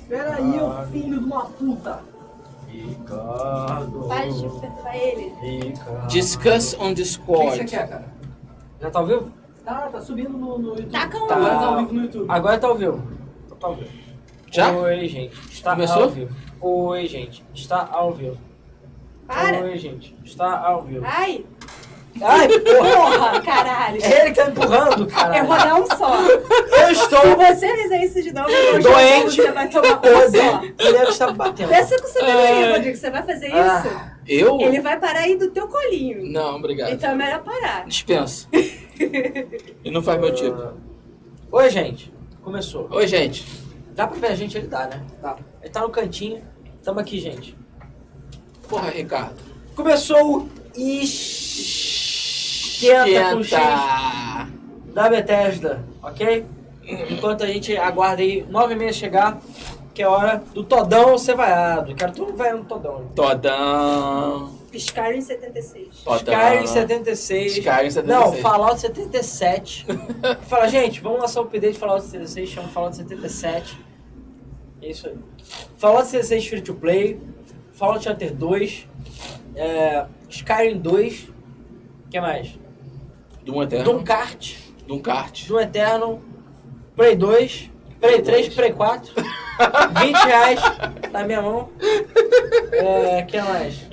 Espera aí, ô filho de uma puta. Ricardo. Para de perturbar ele. Ricardo. Discuss on O que Discord. você quer, cara? Já tá ao vivo? Tá subindo no YouTube. Taca um. Agora tá ao vivo no YouTube. Agora tá ao vivo. Tá ao vivo. Já? Oi, gente. Está Começou? ao vivo. Oi, gente. Está ao vivo. Para. Oi, gente. Está ao vivo. Ai, Ai, porra. porra, caralho. É ele que tá empurrando, Eu caralho. vou dar um só. Eu estou Se você fizer isso de novo, eu vou doente. você vai tomar um só. Ele deve estar batendo. Pensa com sabedoria, Rodrigo. Você vai fazer isso? Eu? Ele vai parar aí do teu colinho. Não, obrigado. Então é melhor parar. Dispensa. E não faz meu tipo. Oi, gente. Começou. Oi, gente. Dá pra ver a gente? Ele dá, né? Tá. Ele tá no cantinho. Tamo aqui, gente. Porra, Ricardo. Começou o Esquenta com X da Bethesda, ok? Enquanto a gente aguarda aí 9h30 chegar, que é hora do Todão ser vaiado. Quero todo mundo vaiando no Todão. Todão. Skyrim 76. Skyrim 76. Skyrim 76. Não, Fallout 77. Fala, gente, vamos lançar o update de Fallout 76, chama Fallout 77. É isso aí. Fallout 76 Free to Play, Fallout Shelter 2, Skyrim 2, o que mais? Doom Eterno. Doom Kart, Doom Kart. Doom Eternal, Play 2, Play 3, Play 4, R$20 na minha mão. O que mais?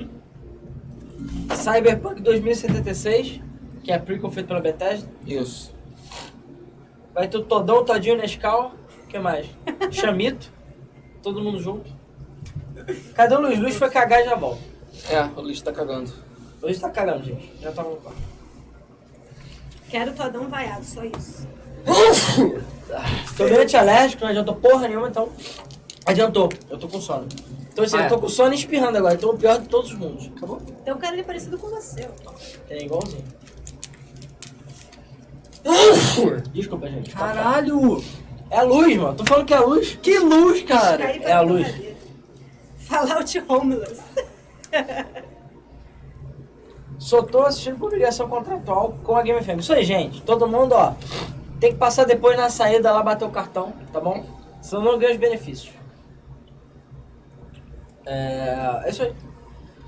Cyberpunk 2076, que é a prequel feita pela Bethesda. Isso. Vai ter o Todão, Todinho, Nescau. O que mais? Chamito. Todo mundo junto. Cadê o Luiz? Luiz foi cagar e já volta. É, o Luiz tá cagando. O Luiz tá cagando, gente. Já tá no quarto. Quero todão vaiado, só isso. Tô meio antialérgico, não adiantou porra nenhuma, então... Adiantou. Eu tô com sono. Então assim, eu tô com sono e espirrando agora. Então o pior de todos os mundos. Acabou? Então eu quero ele parecido com você. É igualzinho. Desculpa, gente. Caralho! É a luz, mano. Tô falando que é a luz. Que luz, cara! Skyrim é a pra luz. brincadeira. Fallout Homeless. Só tô assistindo por ligação contratual com a GameFM. Isso aí, gente. Todo mundo, ó, tem que passar depois na saída lá, bater o cartão, tá bom? Senão não ganha os benefícios. É isso aí.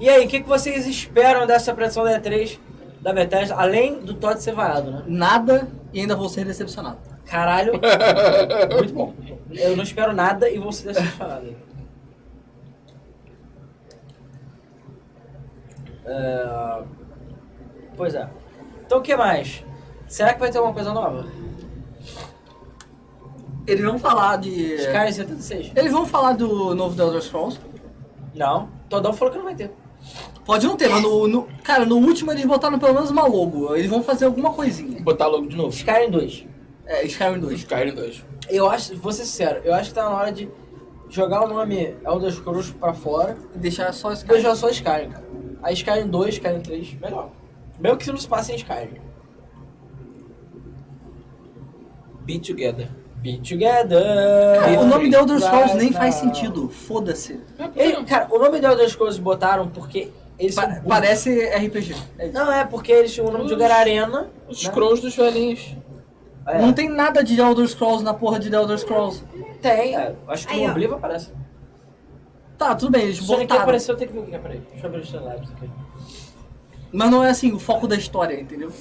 E aí, o que vocês esperam dessa apresentação da E3 da Bethesda, além do Todd ser vaiado, né? Nada e ainda vou ser decepcionado. Caralho. Muito bom. Eu não espero nada e vou ser decepcionado. Pois é. Então o que mais? Será que vai ter alguma coisa nova? Eles vão falar de... Skyrim 76. Eles vão falar do novo The Elder Scrolls. Não. Todão falou que não vai ter. Pode não ter, mas cara, no último eles botaram pelo menos uma logo. Eles vão fazer alguma coisinha. Botar logo de novo. Skyrim 2. É, Skyrim 2. Skyrim 2. Eu acho, vou ser sincero, eu acho que tá na hora de jogar o nome Elder Scrolls pra fora Deixar só e Skyrim. deixar só Skyrim, cara. Aí Skyrim 2, Skyrim 3, melhor. Mesmo que isso não se passe em Skyrim. Be Together. Be Together. Cara, o nome The Elder Scrolls nem Right faz now. sentido. Foda-se. Cara, o nome The Elder Scrolls botaram porque eles são burros. Parece RPG. É isso. Não, é porque eles tinham o nome de jogar Arena. Os né? Scrolls dos velhinhos. É. Não tem nada de The Elder Scrolls na porra de The Elder Scrolls. Tem, acho que Aí, no ó. Oblivion aparece. Tá, tudo bem, eles Se o Sonic botaram. apareceu, tem que ver o que é, peraí. Deixa eu abrir o Streamlabs aqui. Mas não é assim, o foco da história, entendeu?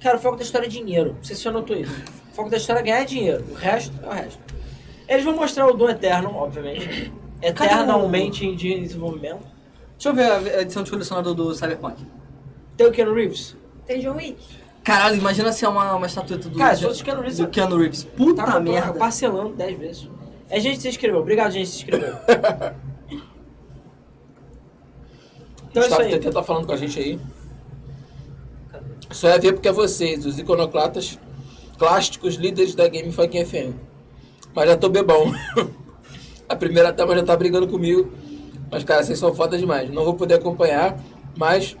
Cara, o foco da história é dinheiro. Não sei se você notou isso. O foco da história é ganhar dinheiro. O resto é o resto. Eles vão mostrar o Doom Eternal, obviamente. Eternalmente em desenvolvimento. Deixa eu ver a edição de colecionador do Cyberpunk. Tem o Keanu Reeves. Tem John Wick. Caralho, imagina se é uma estatueta do, Cara, se fosse o Keanu Reeves, do Keanu Reeves. Puta Tá merda. parcelando 10 vezes. É gente que se inscreveu. Obrigado, gente que se inscreveu. Então é isso Gustavo aí. TT tá falando com a gente aí. Só é ver porque é vocês, os iconoclastas clássicos líderes da GameFM FM. Mas já tô bebão. A primeira dama já tá brigando comigo. Mas, cara, vocês são foda demais. Não vou poder acompanhar, mas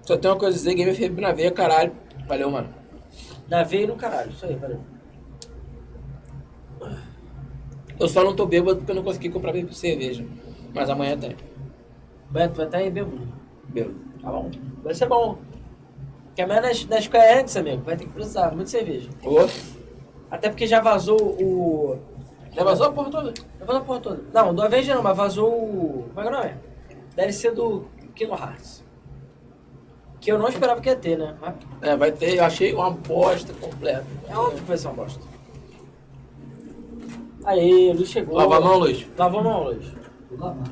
só tenho uma coisa a dizer, GameFM na veia, caralho. Valeu, mano. Na veia e no caralho. Isso aí, valeu. Eu só não tô bêbado porque eu não consegui comprar cerveja. Mas amanhã tem. Beto, vai estar aí bêbado. Bêbado. Tá bom. Vai ser bom. Que amanhã nas Square Enix, amigo, vai ter que precisar. Muita cerveja. Ô, Até porque já vazou o Já vazou a porra toda? Vazou a porra toda. Não, do Avenger não, mas vazou o... Como é que é o nome? DLC do Kingdom Hearts. Que eu não esperava que ia ter, né? Mas Vai ter, eu achei uma bosta completa. é óbvio que vai ser uma bosta. Aí, Luiz chegou. Lava a mão, Luiz. Lavou a mão, Luiz.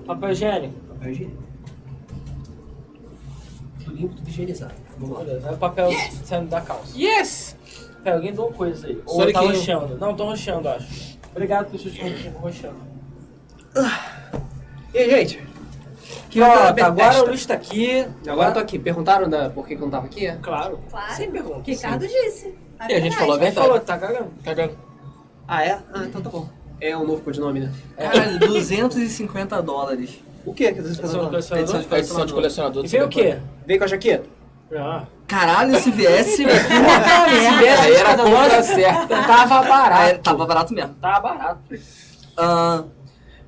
Papel higiênico. Papel higiênico. Limpo, tudo higienizado. Vamos lá. Beleza, aí o papel saindo da calça. Yes! Pera, alguém deu uma coisa aí. Ou Sonic tá King. roxando. Não, tô roxando, acho. Obrigado por pessoas que estão roxando. E aí, gente? Que Ó, vai ter na tá, agora Bethesda? o Luiz tá aqui. Agora eu tô aqui. Perguntaram por que eu não tava aqui? Claro. Claro. Sem pergunta. Ricardo disse. E a gente falou a Quem verdade. falou que tá cagando? Cagando. Ah, é? Ah, então tá bom. É um novo codinome, né? Caralho, $250. O que que vocês Edição de fazendo? colecionador? Edição de colecionador. E veio o quê? Vem com a jaqueta? Ah. Caralho, se viesse... Se viesse Aí era a compra agora, certa. tava barato. Tava barato mesmo. Tava barato.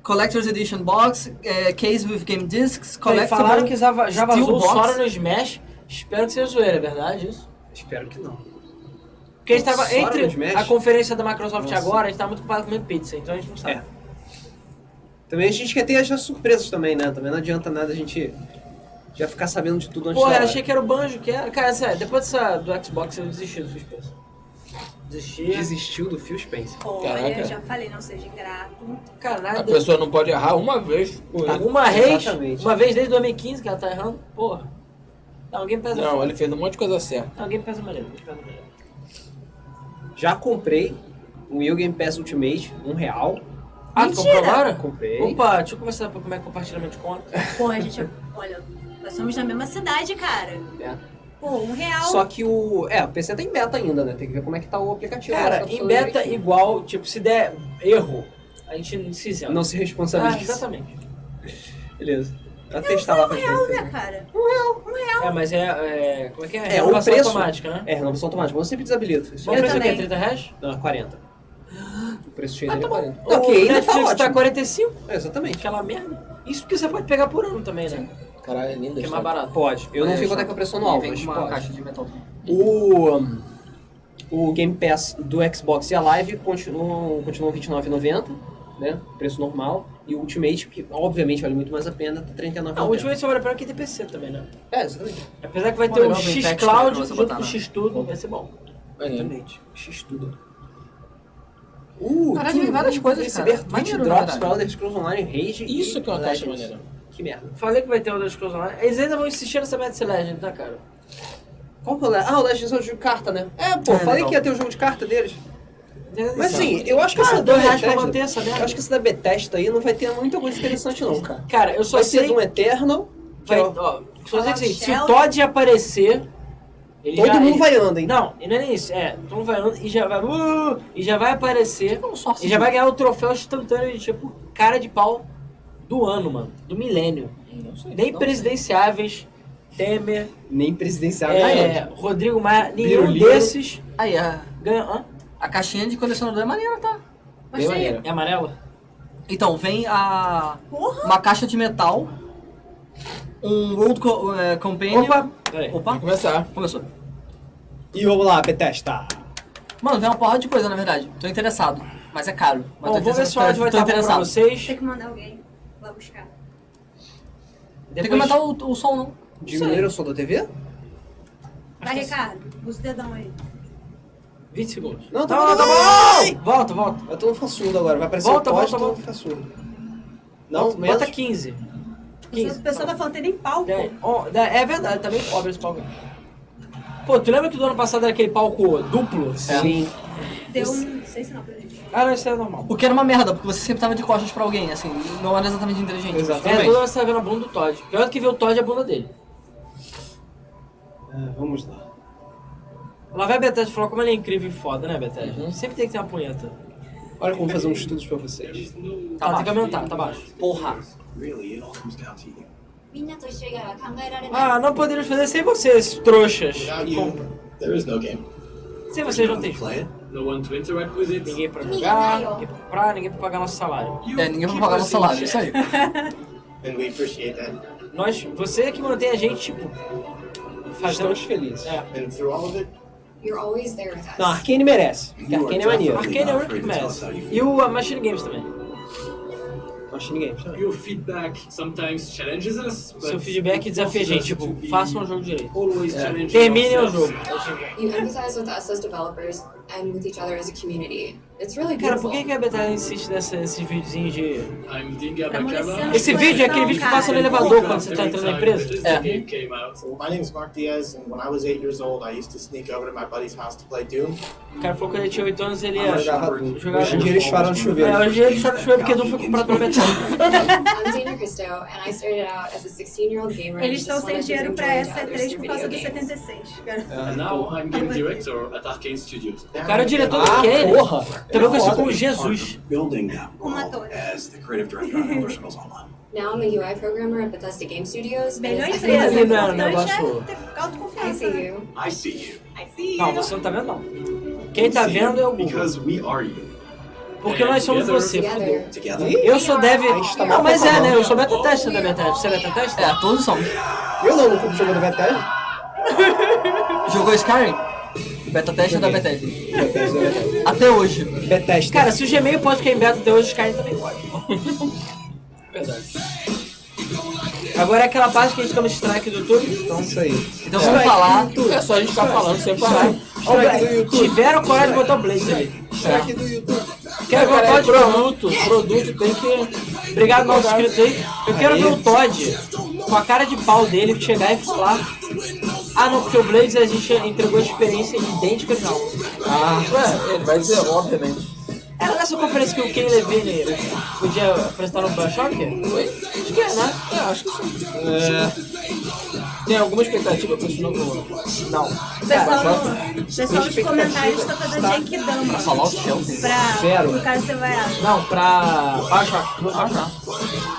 Collector's Edition Box, Case with Game Discs, Falaram Collectible que já Steel vazou o Box. Sora no Smash. Espero que seja zoeira, é verdade isso? Espero que não. Porque a gente tava Sora entre no Smash? a conferência da Microsoft Nossa. agora, a gente tava muito ocupado comendo pizza, então a gente não sabe. É. Também a gente quer ter as surpresas também, né? Também não adianta nada a gente já ficar sabendo de tudo antes Pô, da eu hora. achei que era o Banjo, que era. Cara, sério, depois do Xbox eu desisti do Phil Spencer. Desisti. Desistiu do Phil Spencer. Olha, Caraca. já falei, não seja ingrato. Cara, A nada. pessoa não pode errar uma vez por ano. Exatamente. Uma vez desde 2015 que ela tá errando, porra. Não, alguém pesa Não, ele fez um monte de coisa certa. Alguém pesa maneiro, alguém pesa maneiro. Já comprei um Wii Game Pass Ultimate, R$1. Ah, tu comprou agora? Comprei. Opa, deixa eu conversar pra como é compartilhamento de conta. Pô, a gente, olha, nós somos da mesma cidade, cara. É. Pô, R$1. Só que o PC tá em beta ainda, né? Tem que ver como é que tá o aplicativo. Cara, Tá em funcionando beta direitinho. igual, tipo, se der erro, a gente não se isenta. Não se Ah, responsabiliza. exatamente. Beleza. Pra testar lá pra R$1, frente. né, cara? É, mas como é que é? É, o Renovação preço... automática, né? É, renovação automática. Eu sempre desabilito. Isso O Eu preço é o quê? também. 30 reais? Não, é 40. O preço cheio dele é tá bom. 40. O Ok, ainda tá Netflix tá ótimo. 45, É, exatamente. aquela merda. Isso porque você pode pegar por ano também, né? Caralho, é lindo. Que é isso mais aí. barato. Pode. Eu não É, sei quanto é que é o preço anual, E vem mas com uma pode. caixa de metal. O Game Pass do Xbox e a Live continuam R$29,90, né? Preço normal. E o Ultimate, que obviamente vale muito mais a pena, tá R$39,90. Não, o Ultimate só vale a pena que tem PC também, né? É, exatamente. Apesar que vai Pô, ter o legal, vem X texto Cloud pra você junto botar, com o né? X Tudo, vai ser bom. Maneiro. Exatamente. X tudo. Caralho, tem várias coisas, receber cara. Twitch Maneiro, na Drops verdade. pra Elder Scrolls Online, Rage Isso e que é uma caixa Legends. maneira. Que merda. Falei que vai ter o das coisas online. Eles ainda vão insistir nessa meta de Legend, tá, cara? Qual que é o Legends? Ah, o Legends é o jogo de carta, né? É, pô, falei legal. que ia ter o jogo de carta deles. Mas Então, assim, eu acho que essa da R$2 pra Bethesda... manter essa merda. Eu acho que essa da Bethesda aí não vai ter muita coisa interessante não, cara. Cara, eu só Vai sei... ser um Eternal, que Vai, é o- ó, só sei que assim, se o Sheldon. Todd aparecer... Ele todo já, mundo ele- vaiando, hein? Não, e não é nem isso. Todo mundo vaiando e já vai... e já vai aparecer... Só E já vai ganhar o troféu instantâneo de, tipo, cara de pau do ano, mano. Do milênio. Não sei. Nem Não presidenciáveis, Temer, Nem presidencial. Rodrigo Maia, nenhum Biruliro. desses Aí, ganha... Hã? a caixinha de colecionador é maneira, tá? Bem maneiro. É amarela? Então, vem Porra! uma caixa de metal, um World Companion... Opa! Peraí. Opa, Vai começar. começou. E vamos lá, Bethesda. Mano, vem uma porrada de coisa, na verdade. Tô interessado, mas é caro. Mas Bom, tô vamos ver se o áudio vai tô estar bom pra interessado. vocês. Tem que mandar alguém lá buscar. Tem que aumentar o som, não. Diminuir o som da TV? Vai, Ricardo, usa o dedão aí. 20 segundos. Não, Tá tá bom! Volta, volta. Eu tô no ficar surdo agora, vai aparecer Volta, o pódio, volta, eu volta. vou ficar surdo. Não, Bota menos? 15. A pessoa tá falando, tem nem palco. É verdade, tá bem pobre esse palco. Pô, tu lembra que do ano passado era aquele palco duplo? Sim. Deu não sei se não pra gente. Ah, não, isso é normal. O que era uma merda, porque você sempre tava de costas pra alguém, assim, não era exatamente inteligente. Exato. É, toda hora você tá vendo a bunda do Todd. Pior do que ver o Todd é a bunda dele. Vamos lá. Lá vai a Bethesda falar como ele é incrível e foda, né, Bethesda? Sempre tem que ter uma punheta. Olha como fazer uns estudos pra vocês. Tá, tem que aumentar, tá baixo. Porra. Really, it all comes down to you. みんなと一緒以外は考えられない。 Ah, não poderíamos fazer sem vocês, trouxas. Without you, there is no game. Sem vocês não tem to jogo. play it, no one to interact with it. Ninguém pra jogar, ninguém pra comprar, ninguém pra pagar nosso salário. Ninguém vai pagar nosso salário, isso aí. And we appreciate that. Você que mantém a gente, tipo, fazendo... Estamos felizes. É. And through all of it, You're always there with us. Não, Arcane merece. Porque Arcane é maneiro. Arcane é o único que merece. E a Machine Games também. Machine Games também. Your feedback sometimes challenges us, but Seu feedback desafia a gente, tipo, façam o jogo direito. always challenging Terminem o ourselves. jogo. You empathize with us as developers and with each other as a community. It's really Cara, beautiful. por que a Bethesda insiste nesses videozinhos de... I'm thinking Pra about amolecer camera. a Esse vídeo é aquele vídeo que passa no elevador quando você tá entrando na empresa? The game came out. So my name is Mark Diaz, and when I was 8 years old, I used to sneak over to my buddy's house to play Doom. O cara falou que quando ele tinha 8 anos ele ia jogar. Hoje em dia eles choram no chuveiro. Hoje em dia ele chora no chuveiro porque não foi comprado pela Bethesda. I'm Dana Cristo, and I started out as a 16-year-old gamer. Eles who estão just sem wanted to dinheiro bring pra joy essa to others E3 through por causa do video games. 76. And now I'm game director at Arcane Studios. O cara é o diretor do Kenny. Porra! Também conhecido como Jesus. Building that Como world ator. as the creative director of Elder Scrolls Online. Now I'm a UI programmer at Bethesda Game Studios. Melhor and I empresa. Ele O não é um importante negócio- é ter I autoconfiança. see né? you. I see you. Não, você não tá vendo não. Quem tá vendo é o Google. Because we are you. Porque nós somos você, fudeu. Together. Together. Eu sou dev... tá Não, mal mas é, falando. né? Eu sou beta tester da Bethesda. Você é beta tester? É, todos somos. Eu não fui jogando Bethesda. Jogou Skyrim? Beta teste da Bethesda. Até hoje. Bethesda. Cara, se o Gmail pode ficar em beta até hoje, os caras também podem. Verdade. Agora é aquela parte que a gente toma strike do YouTube. Então, isso aí. Então vamos falar. É só a gente ficar falando sem parar. Strike do YouTube. Tiveram coragem de botar o Blaze aí. Strike do YouTube. Quero ver o Cara, é Todd falando. produto tem que... Obrigado, novos inscritos aí. Eu quero ver o Todd com a cara de pau dele chegar e falar: ah, não, porque o Blaze a gente entregou a experiência idêntica de não. Ué, ele vai dizer, obviamente. Era nessa conferência que o Ken Levine podia apresentar no Bioshock? Acho que é, né? É, acho que sim. Tem alguma expectativa pra esse novo? Não. O pessoal nos comentários tá fazendo Genkidama Fallout Shelter. Zero. pro cara ser vaiado. Não, pra Bioshock.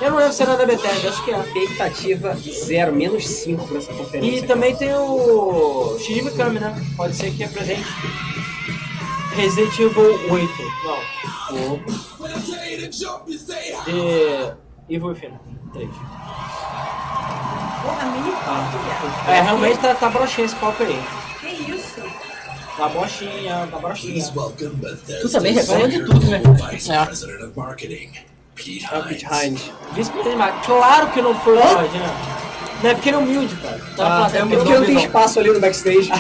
Eu não lembro se era da Bethesda, acho que é. Expectativa 0, menos 5 pra essa conferência. E também tem o Shinji Mikami, né? Pode ser que apresente Resident Evil 8. Não. De Evil Within 3. Porra, mini palco, viado. É, realmente tá broxinha esse palco aí. Que isso? Tá broxinha, tá broxinha. Tu também reclama de tudo, né? É o Pete Hines. Vice-presidente de marketing. Claro que não foi o Todd, né? Não é porque ele é humilde, cara. Tá É porque não tem espaço ali no backstage.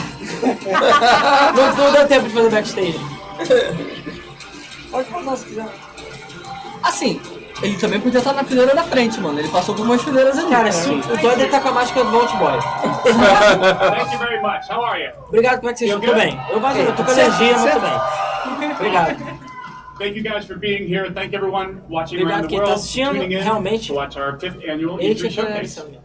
não deu tempo de fazer backstage. Pode passar se quiser. Assim, ele também podia estar na fileira da frente, mano. Ele passou por umas fileiras ali. Cara, se o Todd tá com a máscara do Vault Boy. Thank you very much. How are you? Obrigado, como é que vocês estão? Tudo bem. Eu tô com alergia, mas tudo bem. Obrigado. Thank you guys for being here. Thank everyone watching Obrigado around the quem tá world, assistindo, tuning in realmente. to watch our 5th annual Ele E3 tinha que Showcase.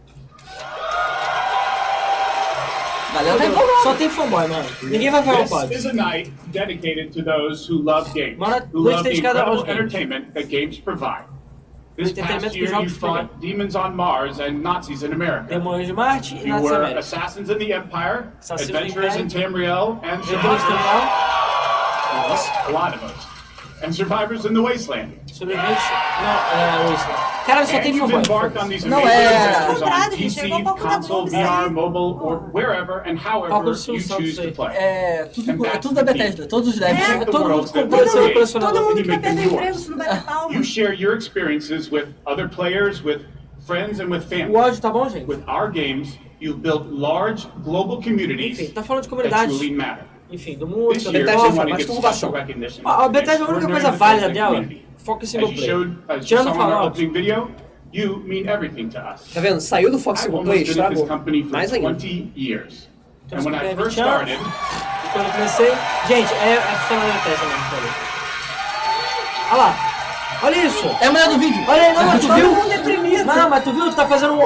Galera tá empolgada. Só tem fanboy, mano. Ninguém vai falar o This Todd. is a night dedicated to those who love games, Mano, who noite love the dedicada aos incredible games. entertainment that games provide. This Entretenimento past que year, you jogos fought demons on Mars and Nazis in America. Demônios de Marte e You Nazis were América. assassins in the Empire, Assassinos do adventurers in Império. Tamriel, and Venturas Criminal, a lot of us, and survivors in the Wasteland. sobrevivente. Não, é isso. Cara, só And tem you've fanboy. embarked on these Não, amazing é- adventures on Comprado, gente, PC, chegou o palco da console, Globo, isso aí. VR, mobile, or wherever and Palco however do Silvio you Santos choose to aí. play. É tudo da Bethesda, todos os devs. É, todo mundo comprou Todo esse mundo- colecionador. Todo mundo you quer make them perder emprego yours. se não bater palma. You share your experiences with other players, with friends, and with O family. áudio tá bom, gente? With our games, you've built large global Enfim, communities tá falando de that comunidade. truly matter. Enfim, do mundo, This da year, Bethesda we Bethesda. want to give masturbação. special recognition A to the Bethesda, a única coisa extraordinary válida Bethesda dela, community. foca em As single you player. showed, as you Tirando saw in our Fallout. opening video, you mean everything to us. Tá vendo? Saiu do Fox I've Single Play, almost been at this estragou. company for Mais ainda. 20 years. Então, And when I tem first 20 anos. started, E quando eu comecei... Gente, é funcionário da Bethesda mesmo, tá ali. Olha lá. Olha isso. É a mulher do vídeo. Olha aí, não, mas tu Todo viu? mundo deprimido. Não, mas tu viu? Tá fazendo um...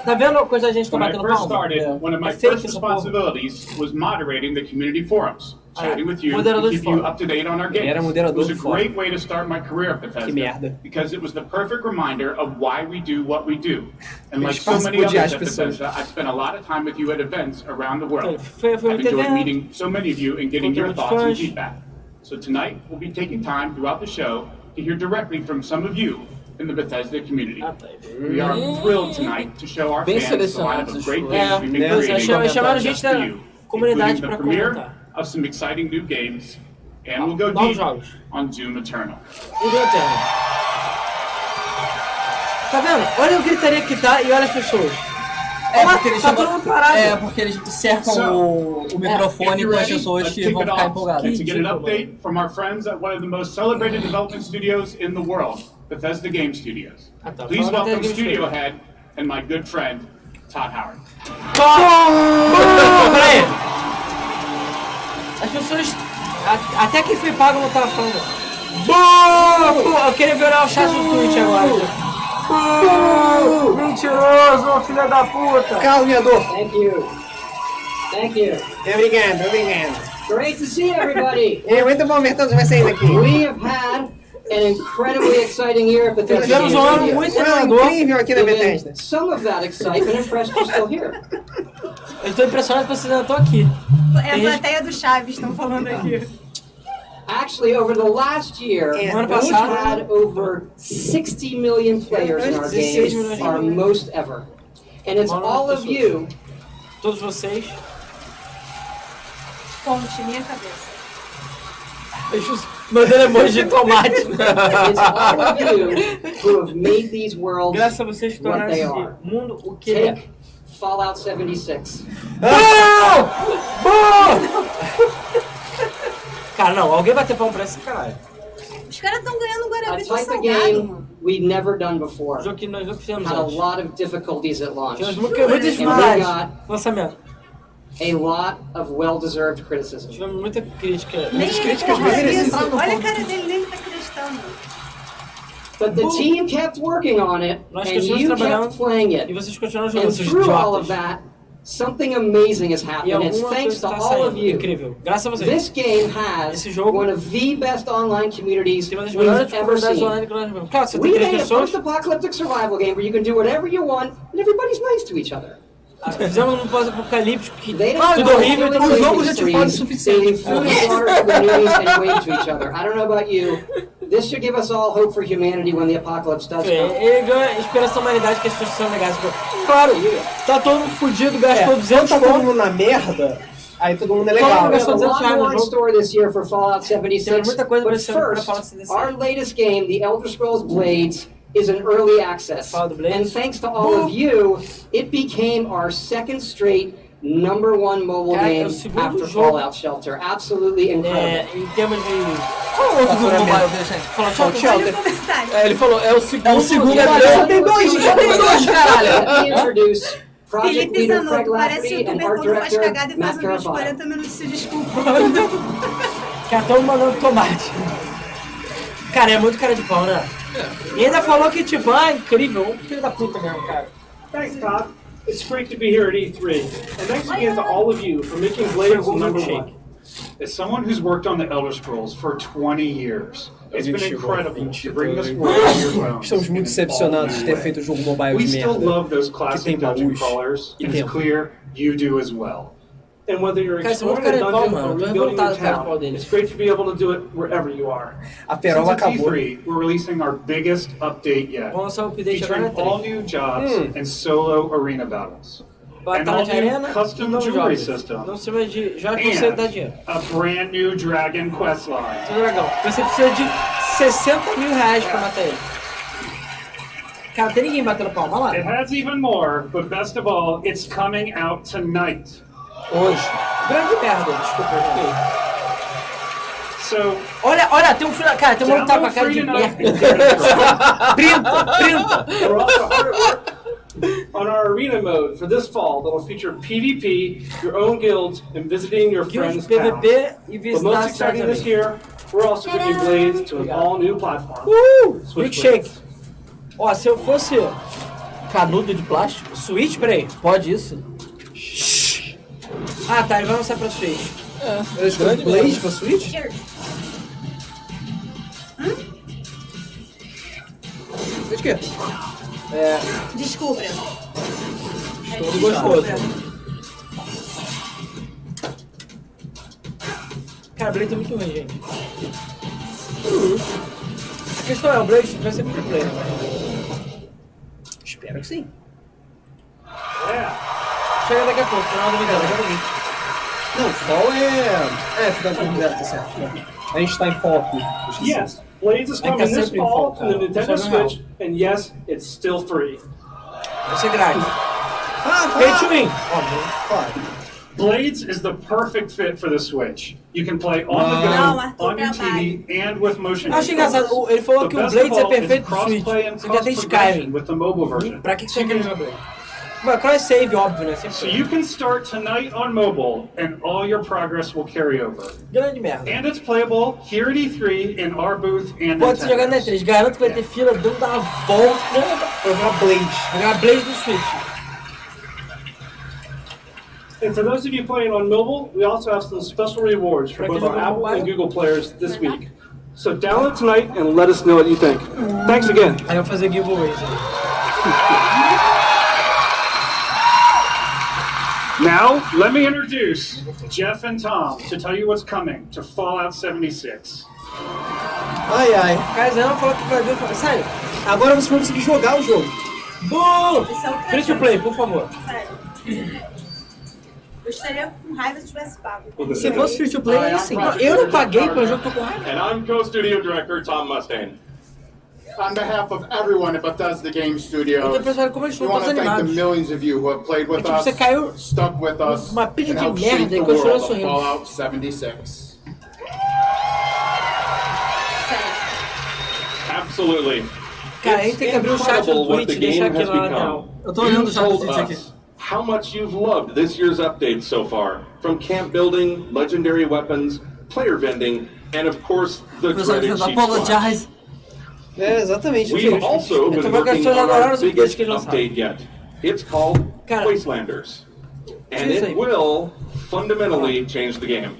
Tá vendo a coisa a gente tá when I batendo first palma? started, one of my É fake first essa porra. responsibilities was moderating the community forums, chatting with you moderador to de keep you fórum. up to date on our Ele era games. It moderador was a de fórum. great way to start my career at Bethesda, Que merda. because it was the perfect reminder of why we do what we do. And like so Espaço many pro others dias at pessoas. Bethesda, I've spent a lot of time with you at events around the world. Foi I've muito enjoyed evento. meeting so many of you and getting your Conteúdo de thoughts and fãs. feedback. So tonight, we'll be taking time throughout the show to hear directly from some of you in the Bethesda community. Ah, tá. We are thrilled tonight to show our Bem fans the lineup selecionados of great os games we've been Pois é, creating chamaram gente just for da you, comunidade including pra the premiere comentar. of some exciting new games, and we'll go Novos deep jogos. on Doom Eternal. E do Eterno. Tá vendo? Olha a gritaria que tá e olha as pessoas. Porque eles tá todo mundo parado. porque eles cercam o microfone com as pessoas que vão ficar empolgadas. And to get an update from our friends at one of the most celebrated development studios in the world, Bethesda Game Studios. Please welcome Studio Head and my good friend, Todd Howard. Peraí. As pessoas... Até quem foi pago não tava falando. Eu queria ver o chat do Twitch agora. Mentiroso, filha da puta! Caluniador! Thank you. Obrigado. Great to see everybody. É muito bom ver todos vocês aqui. We have had an incredibly exciting year at Bethesda. Tivemos um ano muito incrível aqui na Bethesda. Some of that excitement impressed you still here. Eu tô impressionado que vocês ainda estão aqui. É a plateia do Chaves, estão falando aqui. Actually, over the last year, ano we've passado, had over 60 million players in our games, our most ever. And it's all of you. Todos vocês. Ponte, minha cabeça. Mandando emoji de tomate. It's all of you who have made these worlds Graças a vocês que what tornaram they esse are. mundo o que é. Take Fallout 76. Cara, não, alguém bater palma pra esse caralho. Os caras estão ganhando um A Guaravita type of salgado, game mano. we'd never done before. O jogo que nós nunca fizemos Had a antes. lot of difficulties at launch. Tivemos muitas And we dificuldades got no lançamento. a lot of well-deserved criticism. Tivemos muita crítica. Nem Muitas ele críticas porra, merecidas. isso. Olha a cara dele, nem ele tá acreditando. But the team kept working on it, Nós and continuamos you trabalhando kept playing e it. vocês continuaram jogando And seus through all of idiotas. that, something amazing has E happened. It's alguma thanks coisa to tá all of saindo. you. Incrível. Graças a vocês. This game has Esse jogo one of the best online communities tem uma das we've melhores ever comunidades seen. online que nós vemos. Claro, você We tem 3 made a pessoas. post-apocalyptic survival game where you can do whatever you want and everybody's nice to each other. Fizemos um pós-apocalíptico que They didn't tudo know horrível, how então to o play jogo these já te fala o streams. suficiente. They gave food and water to the news and waved to each other. I don't know about you. This should give us all hope for humanity when the apocalypse does come. Ele ganha esperança da humanidade que as pessoas são legais. Claro, tá todo mundo fudido, gastou 200 Tá todo conto. mundo na merda, aí todo mundo é We legal. have a Gastou 200 lot reais no more in jogo. store this year for Fallout 76. Temos muita coisa But pra esse ano pra first, Fallout 76. our latest game, The Elder Scrolls Blades, is an early access. Fala do Blades. And thanks to all of you, it became our second straight #1 mobile Cara, é game o segundo after jogo. Fallout Shelter. Absolutely incredible. Em termos de... Qual o outro jogo mobile dele, gente? Fala, Olha o Shelter. comentário. Ele falou, é o segundo. É o segundo, jogo. tem dois, caralho. Let me introduce Project Felipe Leader Zanotto, Craig parece Lafferty and youtuber Art quando faz Director cagada e faz Matt um vídeo de Carafano. 40 minutos se desculpando. Cara, todo mundo mandando tomate. Cara, é muito cara de pau, né? E ainda falou que, tipo, incrível. Filho da puta mesmo, cara. Thanks, Todd. It's great to be here at E3. And thanks again to all of you for making Blades #1. As someone who's worked on the Elder Scrolls for 20 years, it's been incredible to bring this world to your phones. Estamos muito decepcionados de ter feito o jogo mobile We de still merda. love those Que classic tem dungeon baús crawlers, e and it's tempo. clear you do as well. And whether you're Cara, esse é muito exploring a cara de pau, dungeon mano. or Eu tô rebuilding revoltado your com o cara de pau town, dele. it's great to be able to do it wherever you are. A perola Since at acabou. E3, we're releasing our biggest update yet, Vamos lançar o update agora featuring na all 3. new jobs and solo arena battles. An Batalha de arena all-new e custom novos jewelry jogos. system, Não se vai de... Já você dá dinheiro. and a brand new dragon quest line. Seu dragão. Você precisa de 60 mil reais pra matar ele. Cara, tem ninguém batendo palma lá? It has even more, but best of all, it's coming out tonight. Hoje. Grande merda, desculpa, gente. So, Olha, tem um filho... Cara, tem um maluco que tá com a cara de merda. Printa! We're also hard at work on our arena mode for this fall that'll feature PvP, your own guilds, and visiting your friends' Guild, towns. PvP e But visitar most a exciting cidade this também. year, we're also bringing Blades to an all-new platform. Switch Milkshake. Ó, se eu fosse canudo de plástico, Switch, peraí, pode isso? Ah, tá, ele vai lançar pra Switch. Eu escolhi Blade pra Switch? Switch o quê? Descubra. Todo gostoso. Cara, o Blade é muito ruim, gente. A questão é, o Blade vai ser muito play, né? Espero que sim. Chega daqui a pouco, final do vídeo, daqui a pouquinho. Não, Fall é final de 2010, tá certo. A gente tá em Fall aqui. Yes, Blades is coming this fall to the Nintendo Switch, and yes, it's still free. Vai ser grátis. Pay to win. Claro. Blades is the perfect fit for the Switch. You can play on the go, on your TV, and with motion Acho engraçado, ele falou que o Blades é perfeito pro Switch. Você já tem Skyrim. with the mobile version. Pra que você quer jogar Blades? Mas cross-save, óbvio, né? So you can start tonight on mobile, and all your progress will carry over. Grande merda. And it's playable here at E3 in our booth and Pode se jogar na E3. Garanto que vai ter fila dando uma volta pra jogar Blades. Jogar Blades no Switch. And for those of you playing on mobile, we also have some special rewards for both our Apple and Google players this week. So download tonight and let us know what you think. Thanks again. Aí eu vou fazer giveaways. Now, let me introduce Jeff and Tom to tell you what's coming to Fallout 76. Ai. Caizão falou que o Brasil falou, sério? Agora você vai conseguir jogar o jogo. Bom! Free to play, por favor. Sério. Eu estaria com raiva se tivesse pago. Se fosse free to play, aí sim. Eu não paguei pelo jogo, tô com raiva. And I'm co-studio director Tom Mustaine. On behalf of everyone at Bethesda Game Studios, Eu tô pensando como eles we estão want todos to thank the animados. millions of you who have played with us, Você caiu stuck with us, uma pilha and de helped shape merda the e continuou world of sorrindo. Fallout 76. Absolutely. Cara, a gente tem que abrir o chat do Twitch e deixar aquilo lá na real. Eu tô olhando o chat do Twitch aqui. How much you've loved this year's update so far, from camp building, legendary weapons, player vending, and of course the dreaded cheat squad. É, exatamente. We've also been working on our biggest update yet. It's called Wastelanders, and it will fundamentally change the game.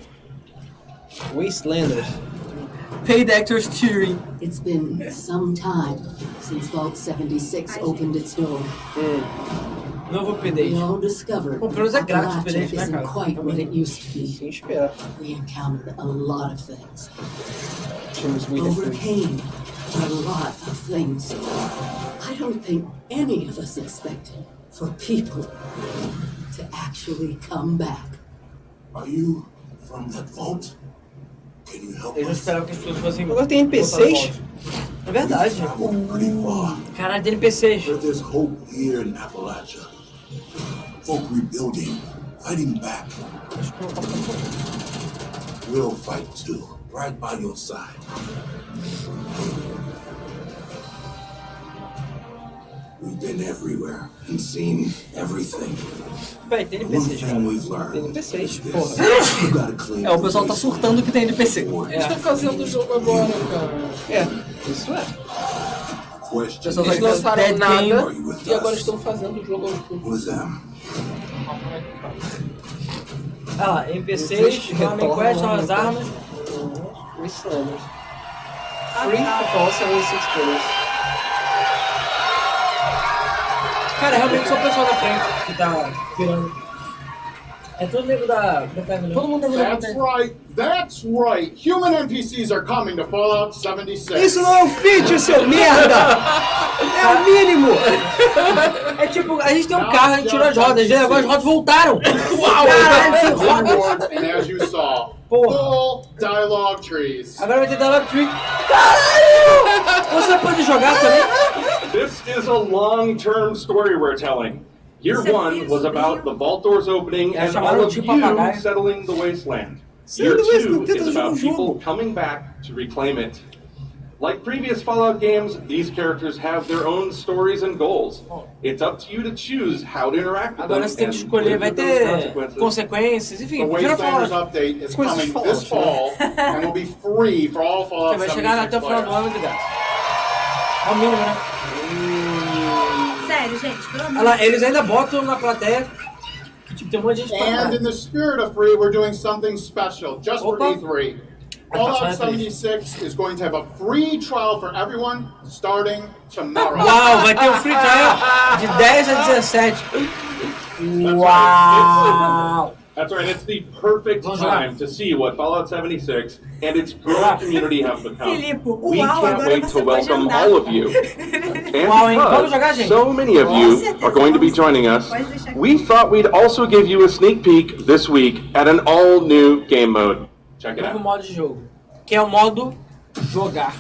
Wastelanders. Paid actors cheering. It's been some time since Vault 76 opened its door. Novo update. We all discovered Bom, pelo menos é that grátis o Appalachia update, né, isn't cara? quite what it used to be. Sim, espera. We encountered a lot of things. Tínhamos muita coisa. Overcame a lot of things. I don't think any of us expected for people to actually come back. Are you from that vault? Can you help Eles não us? esperavam que as pessoas fossem. Agora tem NPCs? É verdade. Caralho, tem NPCs. But there's hope here in Appalachia. Folk rebuilding, fighting back. We'll fight too, right by your side. We've been everywhere and seen everything. Véi, tem One NPCs, thing cara. we've learned Tem NPCs, is porra. this. You gotta clean O pessoal tá surtando que tem NPC. Eles estão fazendo o jogo agora, cara. É, isso é. Question. Eles lançaram Dead nada Game. e agora estão fazendo o jogo aos poucos. Who's them? Ah lá, NPCs, Army Quest, são as armas. Wastelanders. Free for Fall 76 players. Cara, realmente só o pessoal da frente que tá pirando. É todo nego da Bethesda. Todo mundo é da That's right. That's right. Human NPCs are coming to Fallout 76. Isso não é um feature, seu merda! É o mínimo! É tipo, a gente tem um carro, a gente tirou as rodas, agora as rodas voltaram! Uau! Caralho, tem rodas! And as you saw, Porra. full dialogue trees. Agora vai ter Dialogue Tree. Caralho! Você pode jogar também? This is a long-term story we're telling. Year one was about the vault doors opening and all of you settling the wasteland. Year two is about people coming back to reclaim it. Like previous Fallout games, these characters have their own stories and goals. It's up to you to choose how to interact with them Agora você tem que and escolher, live vai with those ter consequences. consequências, enfim. The Vira Wastelanders Fallout. update is coming this fall and will be free for all Você Fallout vai chegar 76 até o final do players. ano de graça. É o mínimo, né? Sério, gente, pelo amor Olha lá, eles ainda botam na plateia que tipo, tem um monte de gente pra And caralho. in the spirit of free, we're doing something special just for Opa. E3. Fallout 76 is going to have a free trial for everyone starting tomorrow. Uau, vai ter um free trial de 10 a 17. Uau! That's right, it's the perfect time to see what Fallout 76 and its growing community have become. We can't wait to welcome all of you. And because so many of you are going to be joining us, we thought we'd also give you a sneak peek this week at an all-new game mode. Check it out. Novo modo de jogo, que é o modo jogar.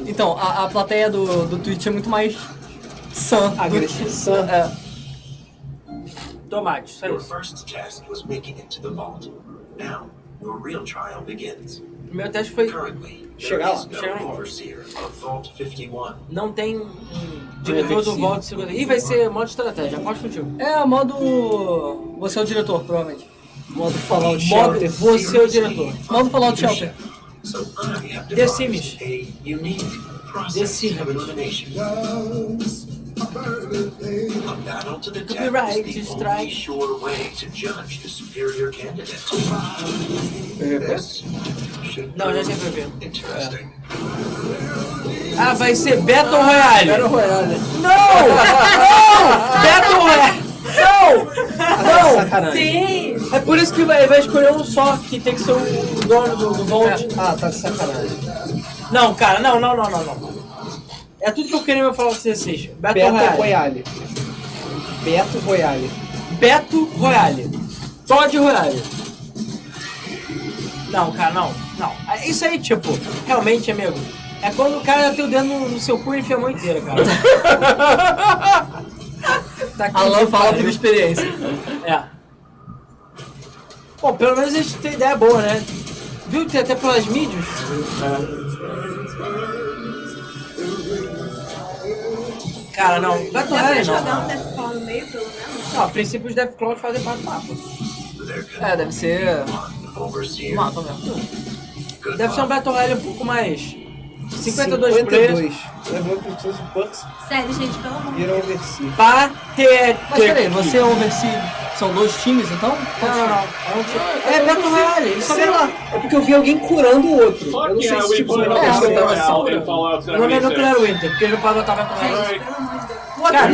Então, a plateia do Twitch é muito mais sã. Agressiva. Tomate, só Your isso. first test was making it to the vault. Now, your real trial begins. O meu teste foi Chegar lá. No overseer of Vault 51. Não tem diretor do Vault 50. Ih, vai ser modo estratégia, aposto contigo. É, modo... Você é o diretor, provavelmente. Modo Fallout Shelter. Você é o diretor. Modo Fallout Shelter. The Sims. The Sims. A battle to the death is the only sure way to judge the superior candidate. This should Não, já tinha previsto. Interesting. Ah, vai ser Battle Royale. Battle Royale. Não! Não! Battle Royale. Não! Não! Sim! É por isso que vai escolher um só, que tem que ser o dono do Vault. Ah, tá de sacanagem. Não, cara, não. É tudo que eu queria me falar com vocês. Battle Royale. Beto Royale. Beto Royale. Todd Royale. Não, cara, não. Isso aí, tipo, realmente, amigo, é quando o cara tem o dedo no seu cu e enfia a mão inteira, cara. Tá Alan fala por experiência. É. Bom, pelo menos a gente tem ideia boa, né? Viu? Tem até pelas mídias. Cara, não. Battle Royale não. jogar um Deathclaw no meio, pelo menos? Não, a princípio os Deathclaw fazem parte do mapa. É, deve ser... Mapa mesmo. Deve ser um Battle Royale um pouco mais... 52 players. Levando por todos os bucks. Sério, gente, pelo amor de Virou Deus. overseer. Patético. Mas peraí, você é overseer... São dois times, então? Não. É Battle Royale. Isso Sei lá. É porque eu vi alguém curando o outro. Eu não sei se tipo... put é, Battle tava Royale in Fallout O nome é 76. Nuclear Winter, porque ele não pode botar Battle Royale. Deus, pelo amor de Deus. Cara,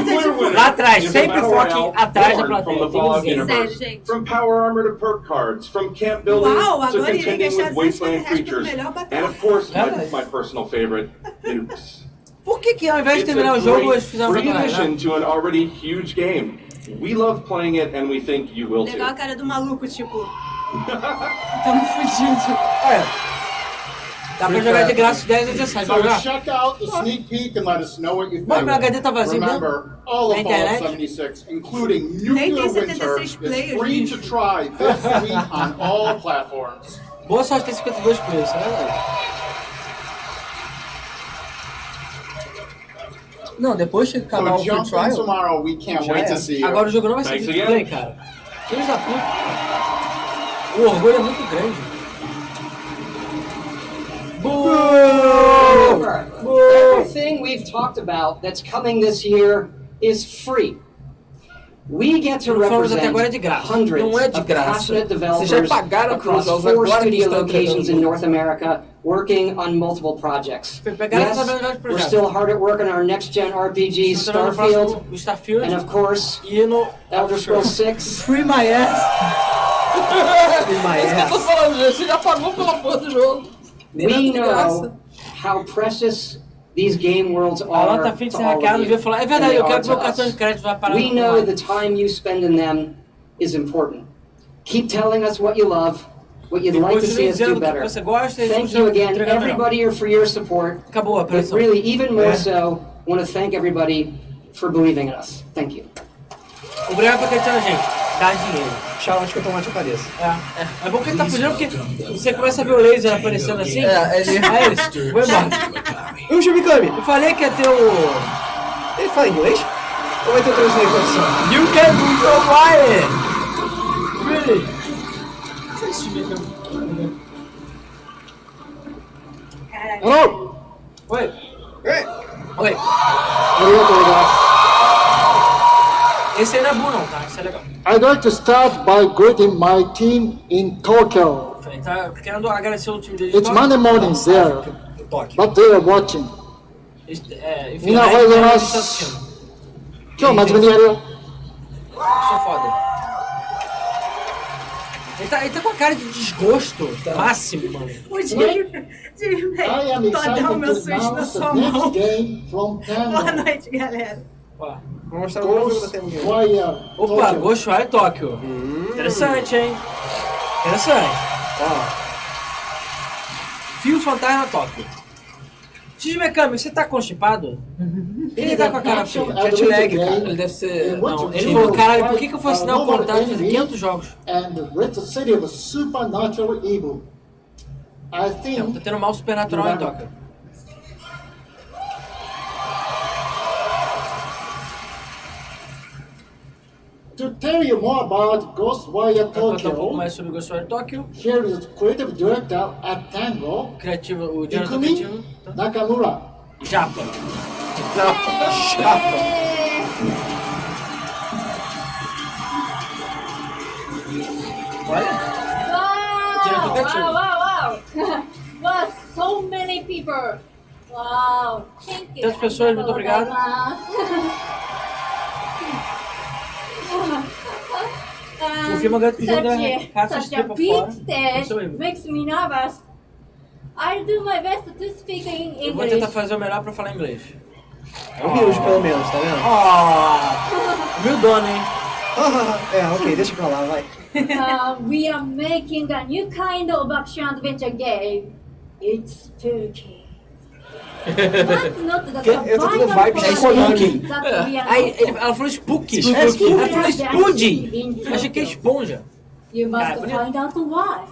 lá atrás, Is a sempre battle foquem royale atrás da born plateia. from the Tem Fallout ninguém. universe. Sério, gente. From power armor to perk cards, from camp building Uau, to agora irei contending deixar with os wasteland extraterrestres pro creatures, melhor batalha. and of course Verdade. my personal favorite, nukes. Por que ao invés de It's terminar a o jogo, eles great fizeram free Battle addition Royale? to an already huge game. We love playing it, and we think you will Legal a too. cara do maluco, tipo... Tamo fudido. Dá pra jogar de graça de 10 a 17. So Vai jogar? check out the sneak peek and let us know what you Mas think. meu HD tá vazio mesmo? Remember, all Na of Fallout internet? 76, including Nem Nuclear tem Winter, 76 is players, free bicho. to try this week on all platforms. Boa sorte ter 52 players, isso é verdade. Não, depois que acabar So o free jump in trial... tomorrow. We can't Já wait é. to see you. Agora o jogo não vai ser Thanks free to again. play, cara. Filhos da puta. O orgulho é muito grande. Remember, everything we've talked about that's coming this year is free. We get to Falamos até agora é represent de graça. hundreds Não é de of graça. passionate Vocês já developers pagaram pelos across jogos, 4 agora que studio estão locations in entregando. North America working on multiple projects. Pegaram Yes, essa habilidade pro we're jogo. still hard at work on our next-gen RPG, Estão trabalhando no Starfield, próximo Starfield and of course, e no Elder Scrolls 6. Free my ass. É isso que eu tô falando, gente. Você já pagou pela porra do jogo. We know how precious these game worlds A Alan are tá afim de to ser all hackeado of e you. veio falar, é and verdade, they eu are quero que to meu cartão de us. crédito vai parar We no know online. the time you spend in them is important. Keep telling us what you love, what you'd like to see us do better. Você gosta e Thank you again, everybody, for your support. Acabou a But pressão. really, even more so, want to thank everybody for believing in us. Thank you. Obrigado por acreditar na gente. Dá dinheiro. Tchau, antes que eu tomate a cabeça. É bom que ele tá fugindo porque você começa a ver o laser aparecendo assim. É, ele... Aí eles, vou embora. Eu, Shimikami, Eu falei que ia ter o... ele fala inglês? Ou vai ter o translator assim? You can do your wire! Really? Caralho. Hello? Oi. Hey. Oi. Obrigado. Esse aí não é bom não, tá? Isso é legal. I'd like to start by greeting my team in Tokyo. Ele tá querendo agradecer o time dele de It's Tóquio. Monday morning there, but they are watching. Enfim, Mina aí vai ele levar- tá assistindo. Tchau, mas menino. Sou foda. Ele tá com a cara de desgosto máximo, mano. O Jimmy, Todão, meu susto na sua mão. Boa noite, galera. Ó, vou mostrar o jogo da Temo Game. Opa, Ghostwire Tokyo. Interessante, hein? Interessante. Ó. Fio Fantasma Tóquio. X-Mecânico, você tá constipado? Ele tá com a cara feia. Jet lag, cara. Ele deve ser... Não, ele falou, caralho, por que eu fui assinar o contrato de fazer 500 jogos? Não, tá tendo mal supernatural em Tóquio. To tell you more about Ghostwire Tokyo, um pouco mais sobre Ghostwire Tokyo. Here is creative director at Tango, Criativo, o diretor criativo. Nakamura. Japa. Olha. Diretor criativo. Wow. Wow, so many people. Wow. Thank you. Tantas pessoas, muito obrigado. O filme agora que joga caça de pra fora. Makes me nervous. I'll do my best to speak in English. Eu vou tentar fazer o melhor pra falar inglês. Humilde, pelo menos, tá vendo? Humildona, hein? Ok, deixa pra lá, vai. We are making a new kind of action-adventure game. It's spooky. But not the Eu tô tendo vibe de Konami. Ela falou spooky. Ela falou spooky. Achei que é esponja. You must find out why.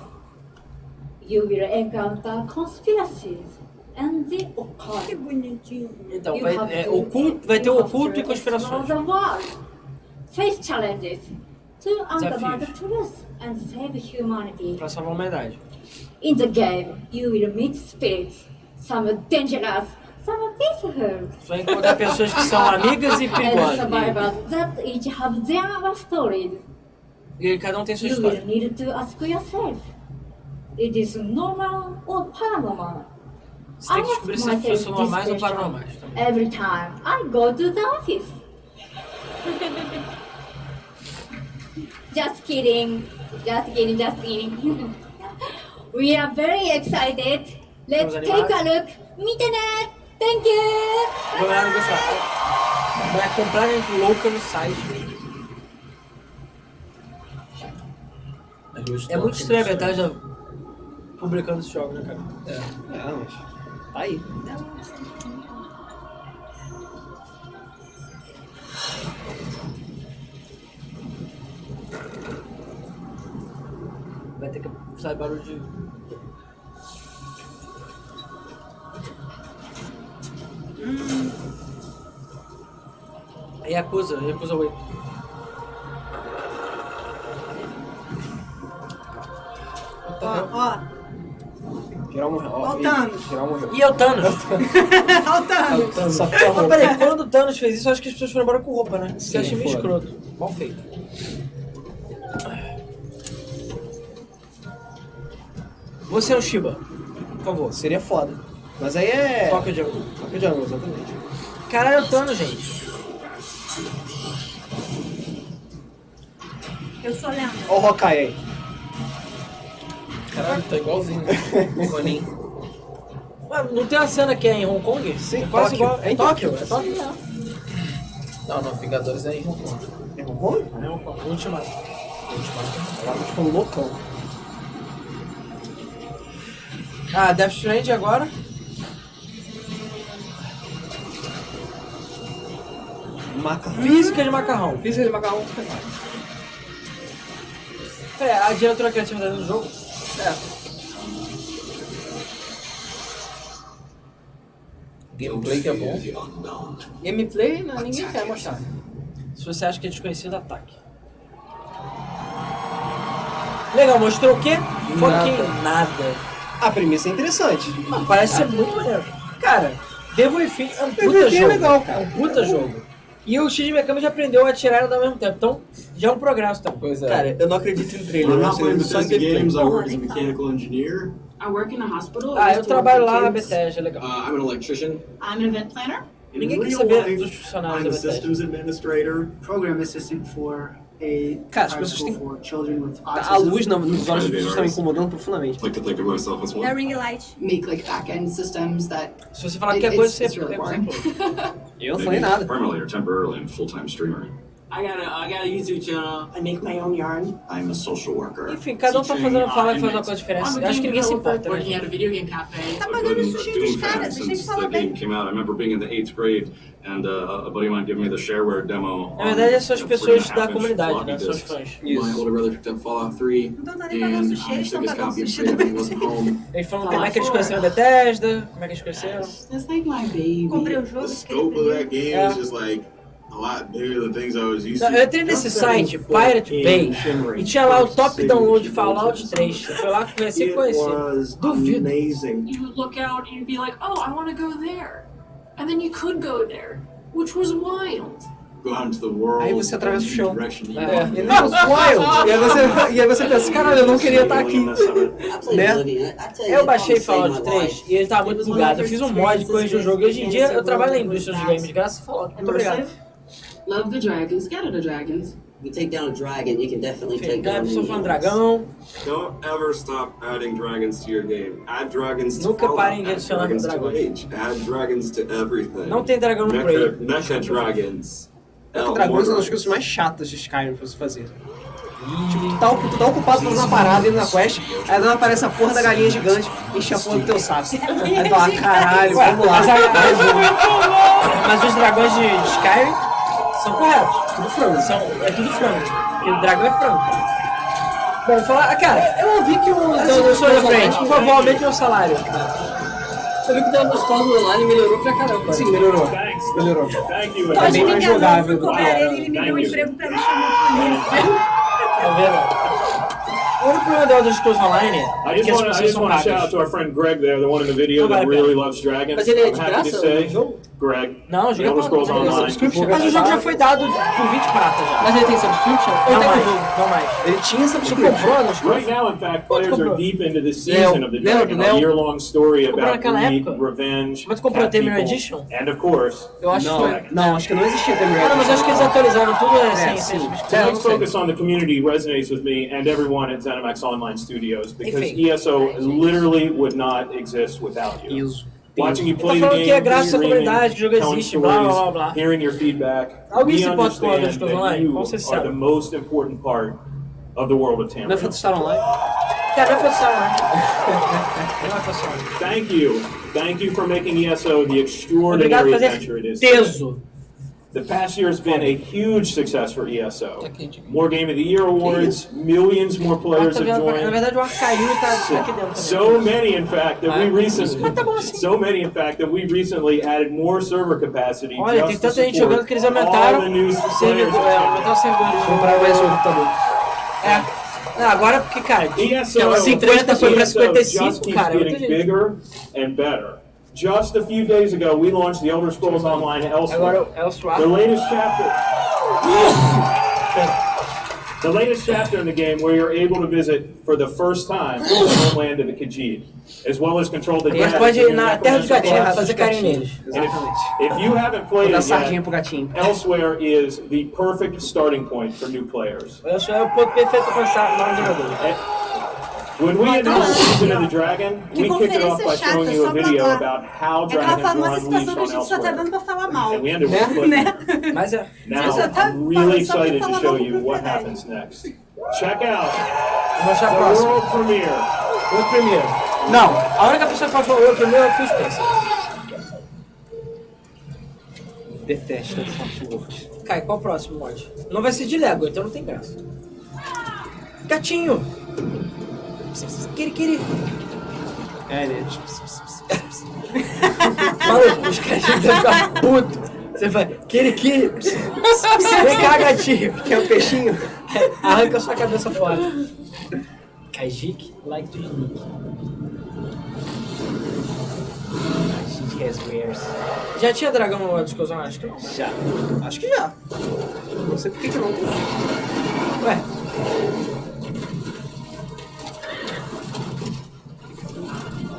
You will encounter conspiracies and the occult. Que bonitinho. Então, vai ter o oculto e conspirações. Face challenges to uncover the truth and save humanity. Pra salvar a humanidade. In the game, you will meet spirits, some dangerous, some peaceful. Você vai encontrar pessoas que são amigas e And perigosas. survivors that each have their stories. E cada tem sua You will história. need to ask yourself, it is normal or paranormal? Você tem que descobrir se as pessoas são normais ou paranormais. Every time I go to the office. Just kidding. We are very excited. Let's take a look. Internet. Thank you. Galera, vai completamente louca no site. É muito estranho a Bethesda publicando esses jogos, né, cara? Mas tá aí. Vai ter que sair barulho de... Yakuza 8. Ó. Geral morreu. Ó o Thanos. Geral morreu. E é o Thanos? Ó o Thanos. Só fica Mas peraí, quando o Thanos fez isso, eu acho que as pessoas foram embora com roupa, né? Você acha meio foram. escroto. Mal feito. Você é o Shiba, por favor. Seria foda. Mas aí é... Toca de Jungle. Toca de Jungle, exatamente. Caralho, é o Thanos, gente. Eu sou lenda. Ó o Hawkeye aí. Caralho, tá igualzinho. Ronin. Mas não tem uma cena que é em Hong Kong? Sim, É quase Tóquio. igual. É em Tóquio. É Tóquio? Não, Vingadores é em Hong Kong. É Hong Kong? É Hong Kong. Ultimato. Agora tá ficando loucão. Ah, Death Stranding agora. Macarrão. Física de macarrão. Física de macarrão. A diretora criativa tá dentro do jogo? Gameplay que é bom. Gameplay, não, ninguém quer mostrar. Se você acha que é desconhecido, ataque. Legal, mostrou o quê? Fucking nada. A premissa é interessante. Parece ser muito maneiro. Cara, Devil Within é um Devil puta Within é jogo. legal, cara. É um puta jogo. E o X-Mecânico já aprendeu a atirar ao mesmo tempo. Então, já é um progresso, tá? Pois é. Cara, eu não acredito em trailer. I'm não not playing sei, só Bethesda gameplay. games. I work as a mechanical engineer. I work in a hospital. Ah, eu trabalho lá na Bethesda, é legal. I'm an electrician. I'm an event planner. In Ninguém quer real saber life, dos funcionários I'm da a Bethesda. systems administrator. Program assistant for Cara, as pessoas têm... A luz nos olhos das pessoas está me incomodando profundamente. Like to think of myself as one. ring light. Make like back-end systems that Se você falar qualquer coisa, você... it's really boring. Eu não falei nada. Permanently or temporarily and full-time streamer. I got a YouTube channel. I make my own yarn. I'm a social worker. Enfim, cada um tá fazendo fala e faz uma coisa diferente. Eu acho que ninguém se importa, né? Working at a video game cafe. Tá pagando o sushi dos caras, deixa eles falar bem. Came out. I remember being in the 8th grade and a buddy of mine giving me the shareware demo. Na verdade, são as pessoas da comunidade, né? São os fãs. My older brother picked up Fallout 3 Então tá nem pagando and sushi, I eles took estão his pagando copy of sushi it da and he wasn't home. Eles falam como é que eles conheceram a Bethesda, como é que eles conheceram. That's like my baby. Comprei o jogo. The scope of that game is just like a lot bigger than things I was used to. Eu entrei nesse site, Pirate Bay, e tinha lá o top download Fallout 3. Foi lá que eu comecei a conhecer. Duvido. You would look out and you'd be like, oh, I want to go there. And then you could go there, which was wild. Go out into the world. Aí você atravessa o chão. E aí você pensa, caralho, eu não queria estar aqui. Né? Eu baixei Fallout 3 e ele tava muito bugado. Eu fiz um mod, corrigi o jogo e hoje em dia eu trabalho na indústria dos games, graças a Fallout. Muito obrigado. Love the dragons, scatter the dragons. You take down a dragon, you can definitely take down Sou fã do dragão. Don't ever stop adding dragons to your game. Add dragons to Nunca Fallout, parem de add adicionar dragons to dragões. Age, add dragons to everything. Não tem dragão no Prey. Mecha dragons. Dragões são uma das coisas mais chatas de Skyrim pra você fazer. Tipo, tu tá ocupado fazendo uma parada indo na quest, aí não aparece a porra da galinha gigante e enche a porra do teu saco. Aí fala, caralho, vamos lá. Mas os dragões de Skyrim são corretos. Tudo frango. É tudo frango. Porque o dragão é frango. Bom, falar, cara, eu ouvi que eu sou da frente, por favor, aumente meu salário. Eu vi que o Deus Cosmos Online melhorou pra caramba. Sim, melhorou. Melhorou. Tá bem mais jogável do que era. Ele me deu um emprego pra me chamar a polícia. Tá vendo? O único problema do Elder Scrolls Online é que as pessoas são want to shout out to our friend Greg there, the one in the video that really loves dragons. Mas ele é de I'm happy to graça say, no jogo? Greg, Não, o jogo Elder Scrolls Online. Mas o jogo já foi dado por 20 pratas já. Mas ele tem subscription? Não mais, não mais. Ele tinha Tu subscription. comprou no jogo? Right now, in fact, players are deep into the season of the dragon, a year-long story about greed, revenge, Mas tu comprou a cat Terminal people, Edition? and of course, Eu acho que Não, acho que não existia Terminal Cara, mas acho que eles atualizaram tudo sem subscription. Tonight's focus on the community resonates with me and everyone at ZeniMax Online Studios because ESO literally would not exist without you. Watching you play the game, hearing your feedback, we understand that you are the most important part of the world of Tamriel. Não é Phantasy Online? Cara, não é Phantasy Online. Thank you for making ESO the extraordinary adventure it is. Teso. The past year has been a huge success for ESO. More Game of the Year awards, millions more players have Na joined. verdade, o Arcaio tá aqui dentro também. So many, in fact, that we recently added more server capacity. Olha, tem tanta gente jogando que eles aumentaram o servidor. Aumentaram o servidor. Compraram mais um também. Não, agora porque, cara, ESO, 50 foi pra 55, just keeps cara. É muita getting gente. bigger and better. Just a few days ago, we launched the Elder Scrolls Online Elsewhere. Agora, Elsewhere. The latest chapter. The latest chapter in the game where you're able to visit for the first time the homeland of the Khajiit, as well as control the Eles podem ir na Terra dos Gatinhos fazer carinho neles. If you haven't played it sardinha pro gatinho. yet, Elsewhere is the perfect starting point for new players. Elsewhere é o ponto perfeito pra começar no jogador. When we announced the season of the dragon, we kicked it off by showing you a video about how dragons were unleashed on Elsewhere. Vendo pra falar mal. And we ended with a clip. Mas é. Now, I'm really excited to show you what happens next. Check out the world premiere. World Premiere. Não, a única pessoa que pode falar World Premiere é o Phil Spencer. Detesto essa porra. Kai, qual o próximo mod? Não vai ser de Lego, então não tem graça. Gatinho! Querer. É, né? Maluco, os caras devem ficar putos. Você vai, querer. Vem cá, gatinho. Quer um peixinho? Arranca sua cabeça fora. Kajik, like to unique. Kajik has wares. Já tinha dragão no Elder Scrolls Online? Acho que não. Já. Acho que já. Não sei por que não tem. Ué.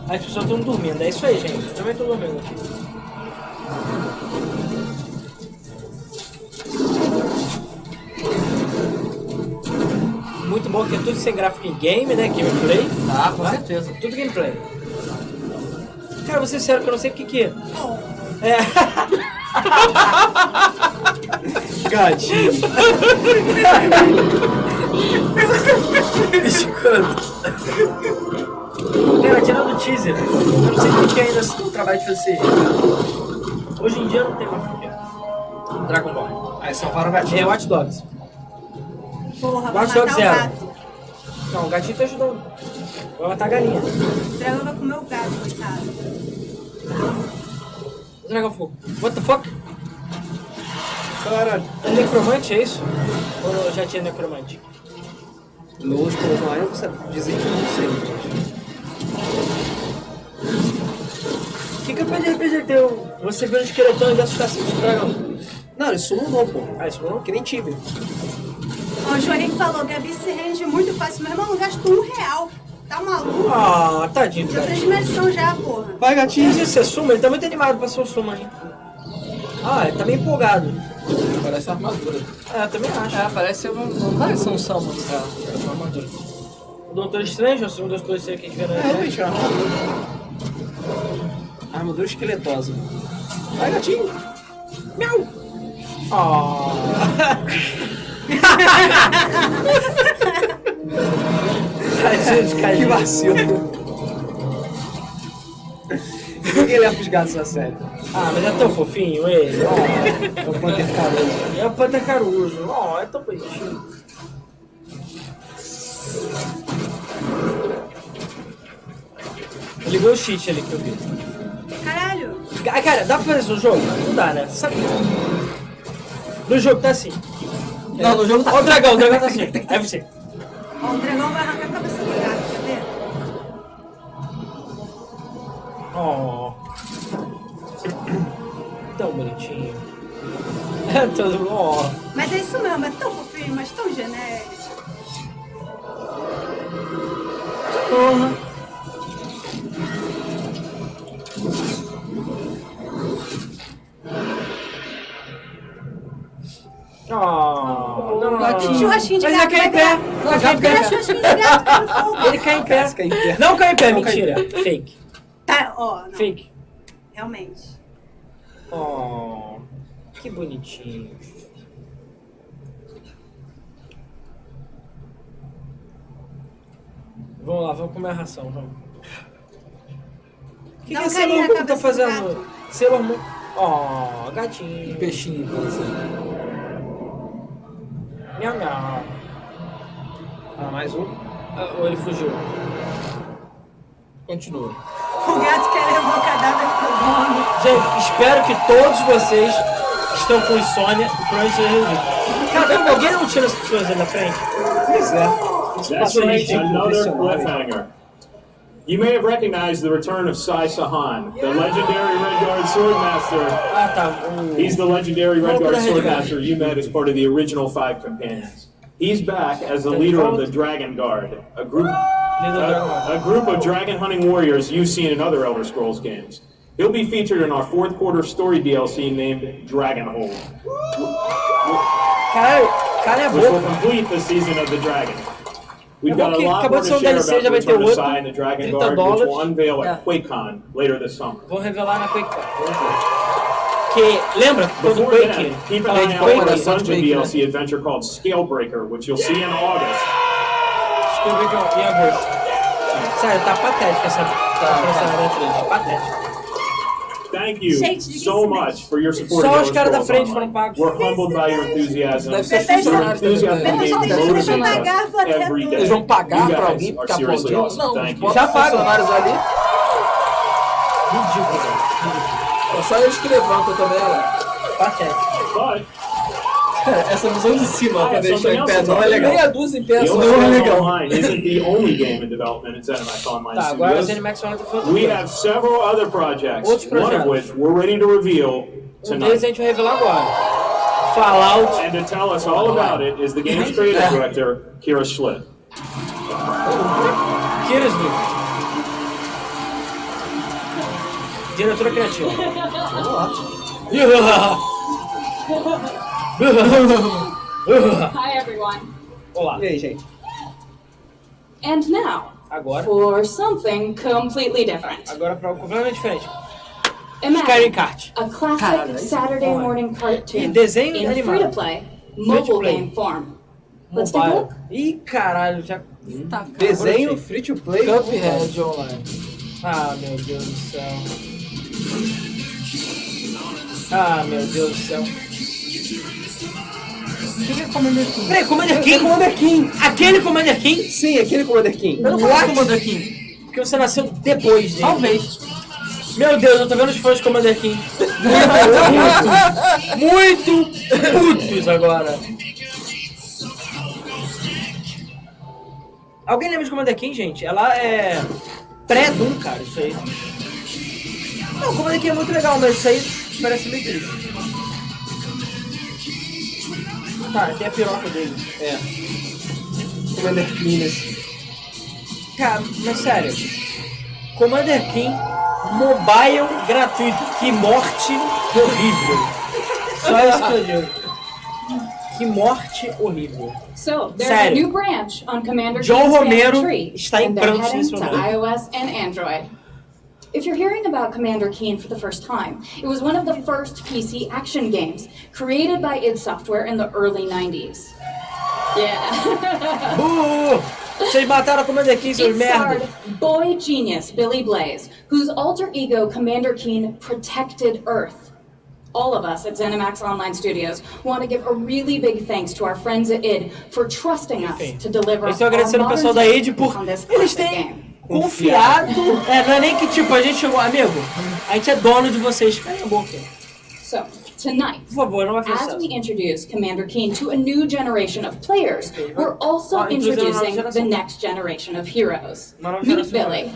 As pessoas estão dormindo, é isso aí, gente. Eu também estou dormindo aqui. bom que é tudo sem gráfico em game, né? Gameplay. Ah, com certeza. Tudo gameplay. Cara, vou ser sério que eu não sei o que é. É. Gatinho. Escuta. Cara, tirando o teaser, eu não sei por que ainda o trabalho de fazer CG. Hoje em dia não tem mais porquê. Dragon Ball. Aí salvaram o gatinho. É Watch Dogs. Porra, vai Watch Dogs matar o 0. gato. Não, o gatinho tá ajudando. Vai matar a galinha. O dragão vai comer o gato, coitado. O dragão ficou. What the fuck? Caralho. É necromante, é isso? Ou já tinha necromante? Nos Close Online eu vou dizer que eu não sei. Que campanha de RPG deu? Você vê um esqueletão e dá assustação de dragão. Não, ele summonou, pô. Ah, isso não? Que nem Tibia. Ó, o João Henrique falou, Gabi se rende muito fácil. Meu irmão, gasto R$1. Tá maluco? Ah, tadinho. Já aprendi minha lição já, porra. Vai, gatinho. Mas esse é Suma, ele tá muito animado pra ser o Suma, hein? Ah, ele tá meio empolgado. Parece uma armadura. É, eu também acho. É, parece não parece um Summon. Parece uma armadura. O Doutor Estranho, o segundo Doutor Estranho que a gente vê na realmente, é uma armadura. Armadura esqueletosa. Vai, gatinho. Miau! Oh. Que vacilo. Ninguém leva os gatos a sério. Ah, mas é tão fofinho ele. Oh. É o Panther Caruso. É o Panther Caruso. Oh, é tão bonitinho. Ligou o cheat ali que eu vi. Caralho. Ah, cara, dá pra fazer isso no jogo? Não dá, né? Sabe? No jogo tá assim. Não, no jogo tá. Ó, o dragão tá assim. Aí você. Ó, o dragão vai arrancar a cabeça do gato, quer ver? Oh. Tão bonitinho. É todo. Oh. Mas é isso mesmo, é tão fofinho, mas tão genérico. Porra. Oh, não, gatinho. Churrasquinho de mas gato. ele cai em pé. Ele cai em pé. Churrasquinho de gato, cara, fogo. Ele cai em pé. Não cai em pé, mentira. Fake. Tá, ó, não. Fake. Realmente. Oh, que bonitinho. Vamos lá, vamos comer a ração, vamos. O que Dá que um esse carinho na Sailor Moon tá cabeça do fazendo? Sailor Moon. Oh, gatinho. Peixinho, parece. Miau, miau. Ah, mais um. Ah, ou ele fugiu? Continua. O gato quer levar o cadáver pro dono. Gente, espero que todos vocês que estão com insônia, o problema seja resolvido. Caramba, alguém não tira as pessoas aí da frente? Pois é. That's right, another cliffhanger. You may have recognized the return of Sai Sahan, the legendary Red Guard Swordmaster. Ah, tá. He's the legendary Red Guard Swordmaster you met as part of the original 5 companions. He's back as the leader of the Dragon Guard, a group of dragon hunting warriors you've seen in other Elder Scrolls games. He'll be featured in our 4th quarter story DLC named Dragonhold, which will complete the season of the Dragon. We've got a lot more to share about the return of Sai and the Dragon Guard, which we'll unveil at QuakeCon later this summer. Vou revelar na QuakeCon. Que, lembra? Before Quake, then, keep an eye out for a Dungeon DLC adventure called Scalebreaker, which you'll see in August. Scalebreaker em agosto. Sério, tá patética essa aventura. Patética. Thank you so much for your support. Só os caras da frente foram pagos. We're humbled by your enthusiasm. Deve ser Your funcionários enthusiasm in the game motivates us every day. Eles vão pagar You pra guys alguém are ficar seriously aplaudindo? awesome. Não, Thank you. já pagam funcionários ali. Ridículo. É só eles que levantam também, olha lá. Patético. Essa visão de cima, pra deixar em pé, else não é legal. Meia dúzia em pé The só. Elder Não é Scrolls legal. Online isn't the only game in development at ZeniMax Online Tá, agora o Studios. ZeniMax Online tá falando. We have several other projects, Outros one of projetos. which we're ready to reveal Um deles a tonight. gente vai revelar agora. Fallout. And to tell us all about it is the game's creative director, Kira Schlitt. Kirisville. Diretora criativa. Hi, everyone. Olá. E aí, gente? And now, Agora. for something completely different. Agora pra algo completamente diferente. Imagine Skyrim Kart. a classic Saturday morning cartoon E desenho in animado. free-to-play, mobile game form. Let's take a Mobile. look. Ih, caralho, já... Tá, cara. Desenho free to play. Cuphead online. Ah, meu Deus do céu. Ah, meu Deus do céu. O que é Commander King? Peraí, Commander King? É Commander King. Aquele Commander King? Sim, aquele Commander King. Eu não conheço Commander King. Porque você nasceu depois dele. Talvez. Meu Deus, eu tô vendo os fãs de Commander King. Muito putos agora. Alguém lembra de Commander King, gente? Ela é pré-Doom, cara, isso aí. Não, o Commander King é muito legal, mas isso aí parece meio triste. Tá, tem a piroca dele. É. Commander Minas. Cara, mas sério. Commander King Mobile gratuito. Que morte horrível. Só isso que eu digo. Que morte horrível. So, there's Sério. a new branch on Commander John King's family Romero tree, está em and they're prantos heading nesse to momento. iOS and Android. If you're hearing about Commander Keen for the first time, it was one of the first PC action games created by id Software in the early 90s. Yeah. Boo! Vocês mataram a Commander King, seus It merda. starred boy genius Billy Blaze, whose alter ego Commander Keen protected Earth. All of us at ZeniMax Online Studios want to give a really big thanks to our friends at id for trusting us to deliver Eles estão our agradecendo o pessoal da modern id por... take on this Eles classic têm game. confiado... É, não é nem que tipo, a gente chegou... Amigo, a gente é dono de vocês. Cala a boca. So, tonight, Por favor, não vai fazer as sucesso. we introduce Commander Keen to a new generation of players, we're also introduzindo uma nova introducing the geração. next generation of heroes. Uma nova Meet geração. Billy.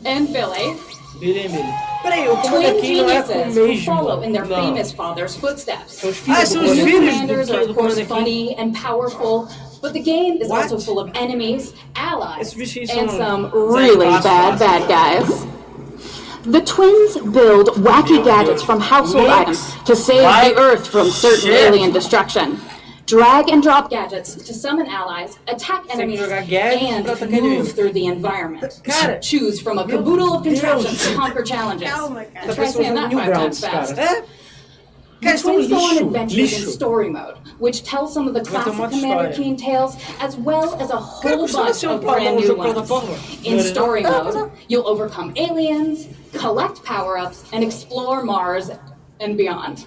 And Billy, Billy. Peraí, o Commander twin King não é com o geniuses who mesmo. follow in their Não. famous father's footsteps. São os filhos The do Commander new King. commanders are, do of course, Commander King. funny and powerful, but the game is What? also full of enemies, allies, Esses bichinhos and são some really bad guys. The twins build wacky gadgets from household items to save the Earth from certain alien destruction. Drag and drop gadgets to summon allies, attack enemies, and move through the environment. Choose from a caboodle of contraptions to conquer challenges. Try saying that 5 times fast. The twins go on adventures in story mode, which tells some of the classic Commander Keen tales, as well as a whole bunch of brand new ones. In story mode, you'll overcome aliens, collect power-ups, and explore Mars and beyond.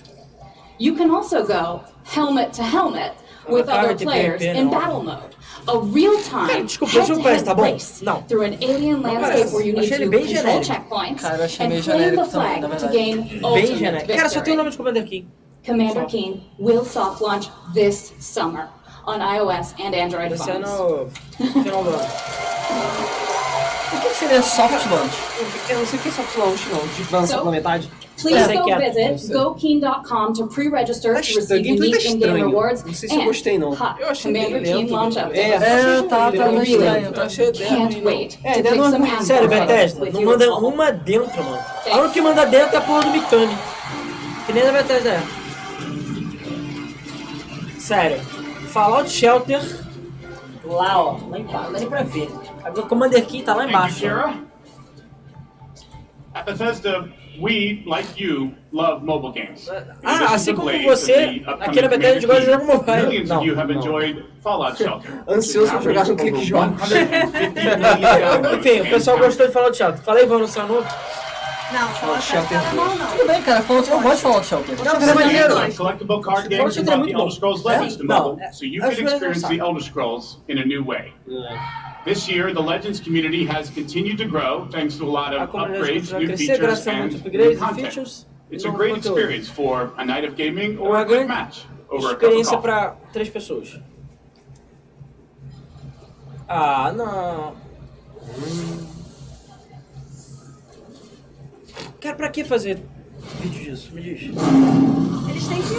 You can also go helmet to helmet with other players in battle mode. A real-time head-to-head race through an alien landscape where you need to control checkpoints and claim the flag to gain ultimate Cara, só tem o nome victory. de Commander King. Commander Keen will soft launch this summer on iOS and Android Esse phones. ano... final do ano. O que seria soft launch? Eu não sei o que é soft launch, não. De lança pela metade. Please go visit gokeen.com to pre-register to receive unique in-game rewards Não sei se eu gostei, não. hot Eu achei Commander bem Keen lento. launch updates. Tá Really estranho. Tá cheio can't wait to Ainda take não some é sério, action Bethesda, with não your manda mobile. uma dentro, mano. A única que manda dentro é a porra do Mikami. Que nem da Bethesda é. Sério. Fallout Shelter. Lá, ó. Lá embaixo. Não dá nem pra ver. Agora o Commander King tá lá embaixo. At Bethesda, we, like you, love mobile games. Ah, assim como você, aqui na Bethesda a gente gosta de jogar mobile. Millions of you have enjoyed Fallout Shelter. Ansioso pra jogar no clique jogo. Enfim, o pessoal gostou de Fallout Shelter. Falei, vou anunciar novo. Não, Fallout Shelter não. Tudo bem, cara. Eu gosto de Fallout Shelter. Não, maneiro. Collectible card games brought the Elder Scrolls Legends to mobile, so you can experience the Elder Scrolls in a new way. This year, the Legends community has continued to grow thanks to a lot of upgrades, new features, and new content. It's a great experience for a night of gaming or a quick match over a cup of Experiência coffee. pra 3 pessoas. Ah, não. Cara, pra que fazer vídeo disso? Me diz. Eles têm que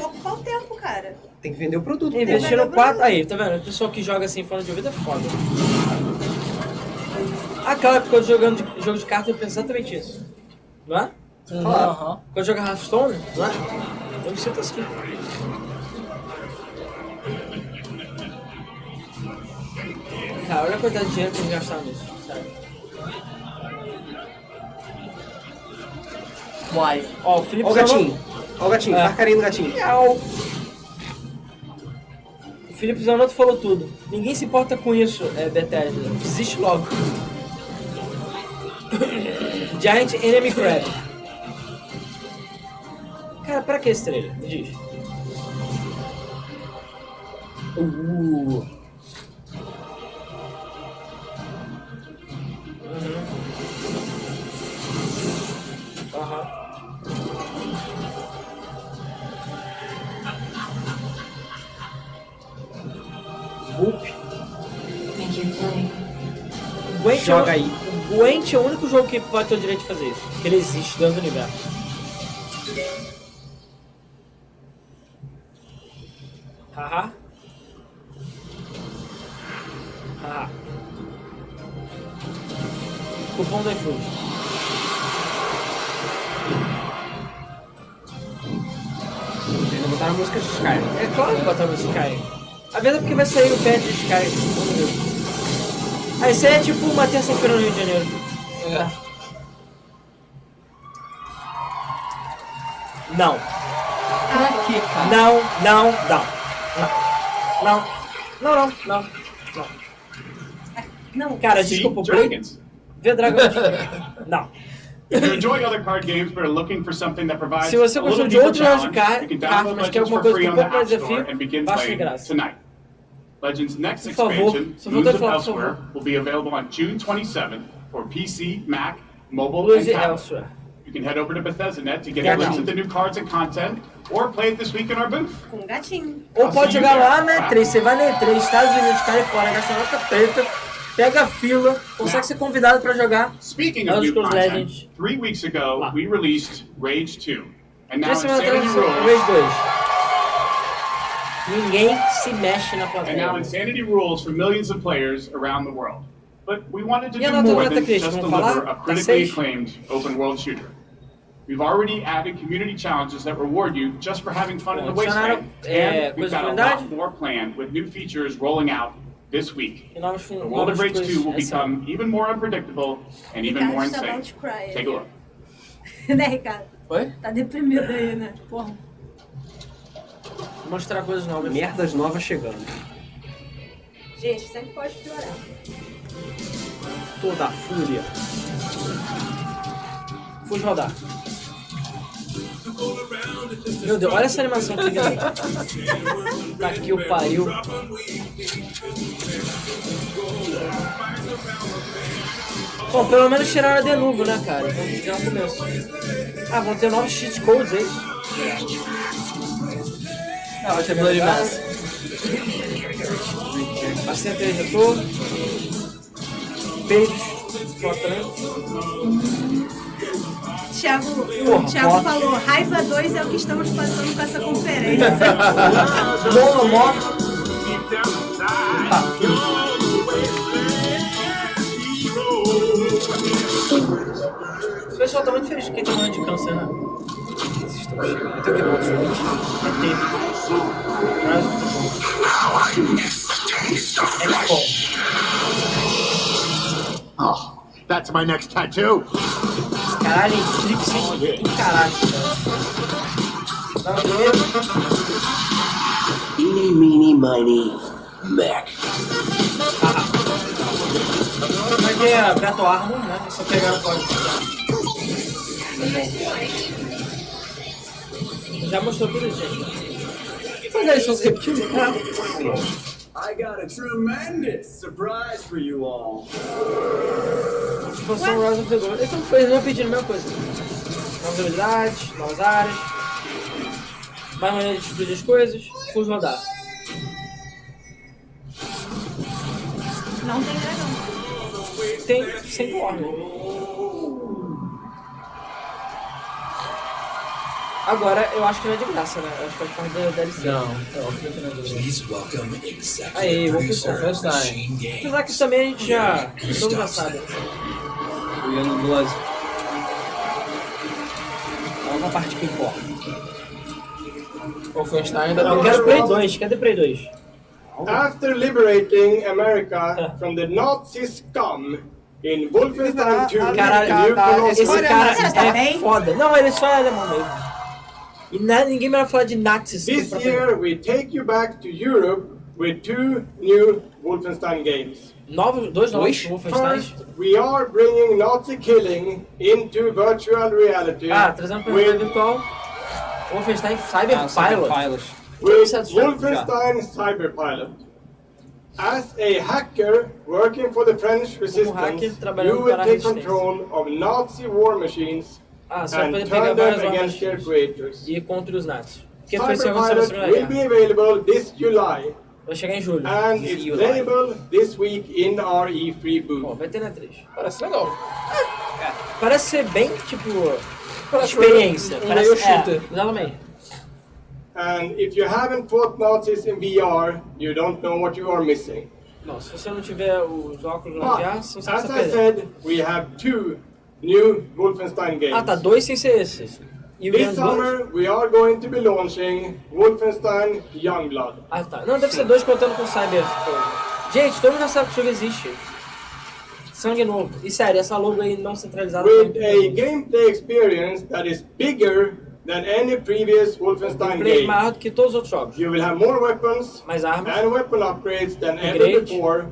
ocupar o tempo, cara. Tem que vender o produto. Investiram 4... Aí, tá vendo? O pessoal que joga assim fone de ouvido é foda. Ah, claro, quando jogando jogo de carta eu penso exatamente isso. Não é? Claro. Quando joga Hearthstone, não é? Eu me sinto assim. cara, olha a quantidade de dinheiro que eles gastaram nisso, sério. Uai. Ó, o Felipe Ó o gatinho. Ó o gatinho, faz carinho no gatinho. O Felipe Zanotto falou tudo. Ninguém se importa com isso, Bethesda. Desiste logo. Giant Enemy Crab. Cara, pra que esse trailer? Me diz. Gwent Joga aí. O Gwent é o único jogo que pode ter o direito de fazer isso. Que ele existe dentro do universo. Haha. Haha. Cupom do iFood. Ainda botaram a música de Skyrim. É claro que botaram música de Skyrim. A verdade é porque vai sair o patch de Skyrim. Vamos ver. Ah, isso aí é tipo uma terça-feira no Rio de Janeiro. Não. Pra quê, cara? Não. Não. Cara, desculpa, Dragons. Vê Dragons. Não. If you enjoy other card games but are looking for something that provides Se você a gostou little de deeper outros jogos de challenge, you can cartas, download mas quer Legends alguma for coisa free com on um the pouco mais App de Store desafio, and begin baixa de playing graça. tonight. Legends' next Por favor, expansion, só faltou Lose of falar, por Elsewhere, favor. will be available on June 27th for PC, Mac, mobile, Lose and tablet. Elsewhere. You can head over to Bethesda.net to get a glimpse at the new cards and content, or play it this week in our booth. Com um gatinho. Ou pode jogar lá na E3, você vai na E3, Estados Unidos, Califórnia, gasta nota preta, pega a fila, consegue ser convidado pra jogar. Speaking of new content, 3 weeks ago, we released Rage 2. And now 3 semanas atrás, Insanity Rules. Rage 2. Ninguém se mexe na And plateia. now Insanity Rules for millions of players around the world. But we wanted to E a do nota more do than Metacritic, just vamos deliver falar? a Tá critically 6? acclaimed open world shooter. We've already added community challenges that reward you just for having fun in the wasteland. And we've got a lot more planned with new features rolling out this week. The world of Rage 2 will become even more unpredictable and even more Ricardo está insane. about to cry. Take a look. Né, Ricardo? Oi? Tá deprimido aí, né? Porra. Mostrar coisas novas. Merdas novas chegando. Gente, sempre pode piorar. Toda a fúria. Fude rodar. Meu Deus, olha essa animação que lindo. Tá aqui o pariu. Bom, pelo menos tiraram a de novo, né, cara? Então já é um começo. Ah, vão ter novos cheat codes, é isso? Ah, vai ter Bloody Mass. Assenta aí, retorno. Beijos. Flotando. O Thiago falou, raiva 2 é o que estamos passando com essa conferência. Boa moto. O pessoal tá muito feliz porque tem um ano de câncer, né? Eu tenho que montar jogo. Oh, that's my next tattoo. Caralho, Eclipse, caralho. Eeny, meeny, miny, Mac. Vai ter a Battle Armor, né? É só pegar o código. Já mostrou tudo isso, gente. Pois é, eles estão se repetindo. I got a tremendous surprise for you all. Expansão Rise of the Gold. Eles estão repetindo a mesma coisa. Novas habilidades, novas áreas. Mais maneira de explodir as coisas. Full rodar. Não tem dragão. Tem sem ordem. Agora, eu acho que não é de graça, né? Eu acho que faz parte da DLC. Não, é óbvio que não é de graça. Aí, vou fechar. Apesar que também a gente já... Todo mundo já sabe. O Ian Blood. É uma parte que importa. Wolfenstein ainda Não, eu quero Play 2. Cadê Play 2? After liberating America from the Nazi scum in Wolfenstein 2, Caralho, esse cara é foda. Não, ele só é alemão mesmo. E ninguém vai falar de nazis. This year we take you back to Europe with 2 new Wolfenstein games. Dois novos Wolfenstein. First, we are bringing Nazi killing into virtual reality. Trazendo pra realidade virtual. Wolfenstein Cyberpilot. With Wolfenstein Cyberpilot. As a hacker working for the French resistance, you will take control of Nazi war machines and turn them against their creators. E contra os nazis. Cyberpilot will be available this July. Vai chegar em julho. And it's playable this week in our E3 booth. Vai ter na 3. Parece legal. Parece ser bem, tipo, experiência. Parece shooter. Exatamente. And if you haven't fought Nazis in VR, you don't know what you are missing. Não, se você não tiver os óculos no VR, você as I said, we have 2 new Wolfenstein games. Tá, 2 sem ser esses. This summer, we are going to be launching Wolfenstein Youngblood. Tá. Não, deve ser 2 contando com Cyber. Gente, todo mundo já sabe que o jogo existe. Sangue novo. E sério, essa logo aí não centralizada. With a gameplay experience that is bigger than any previous Wolfenstein game. Maior do que todos os outros jogos. You will have more weapons mais armas, and weapon upgrades than ever before.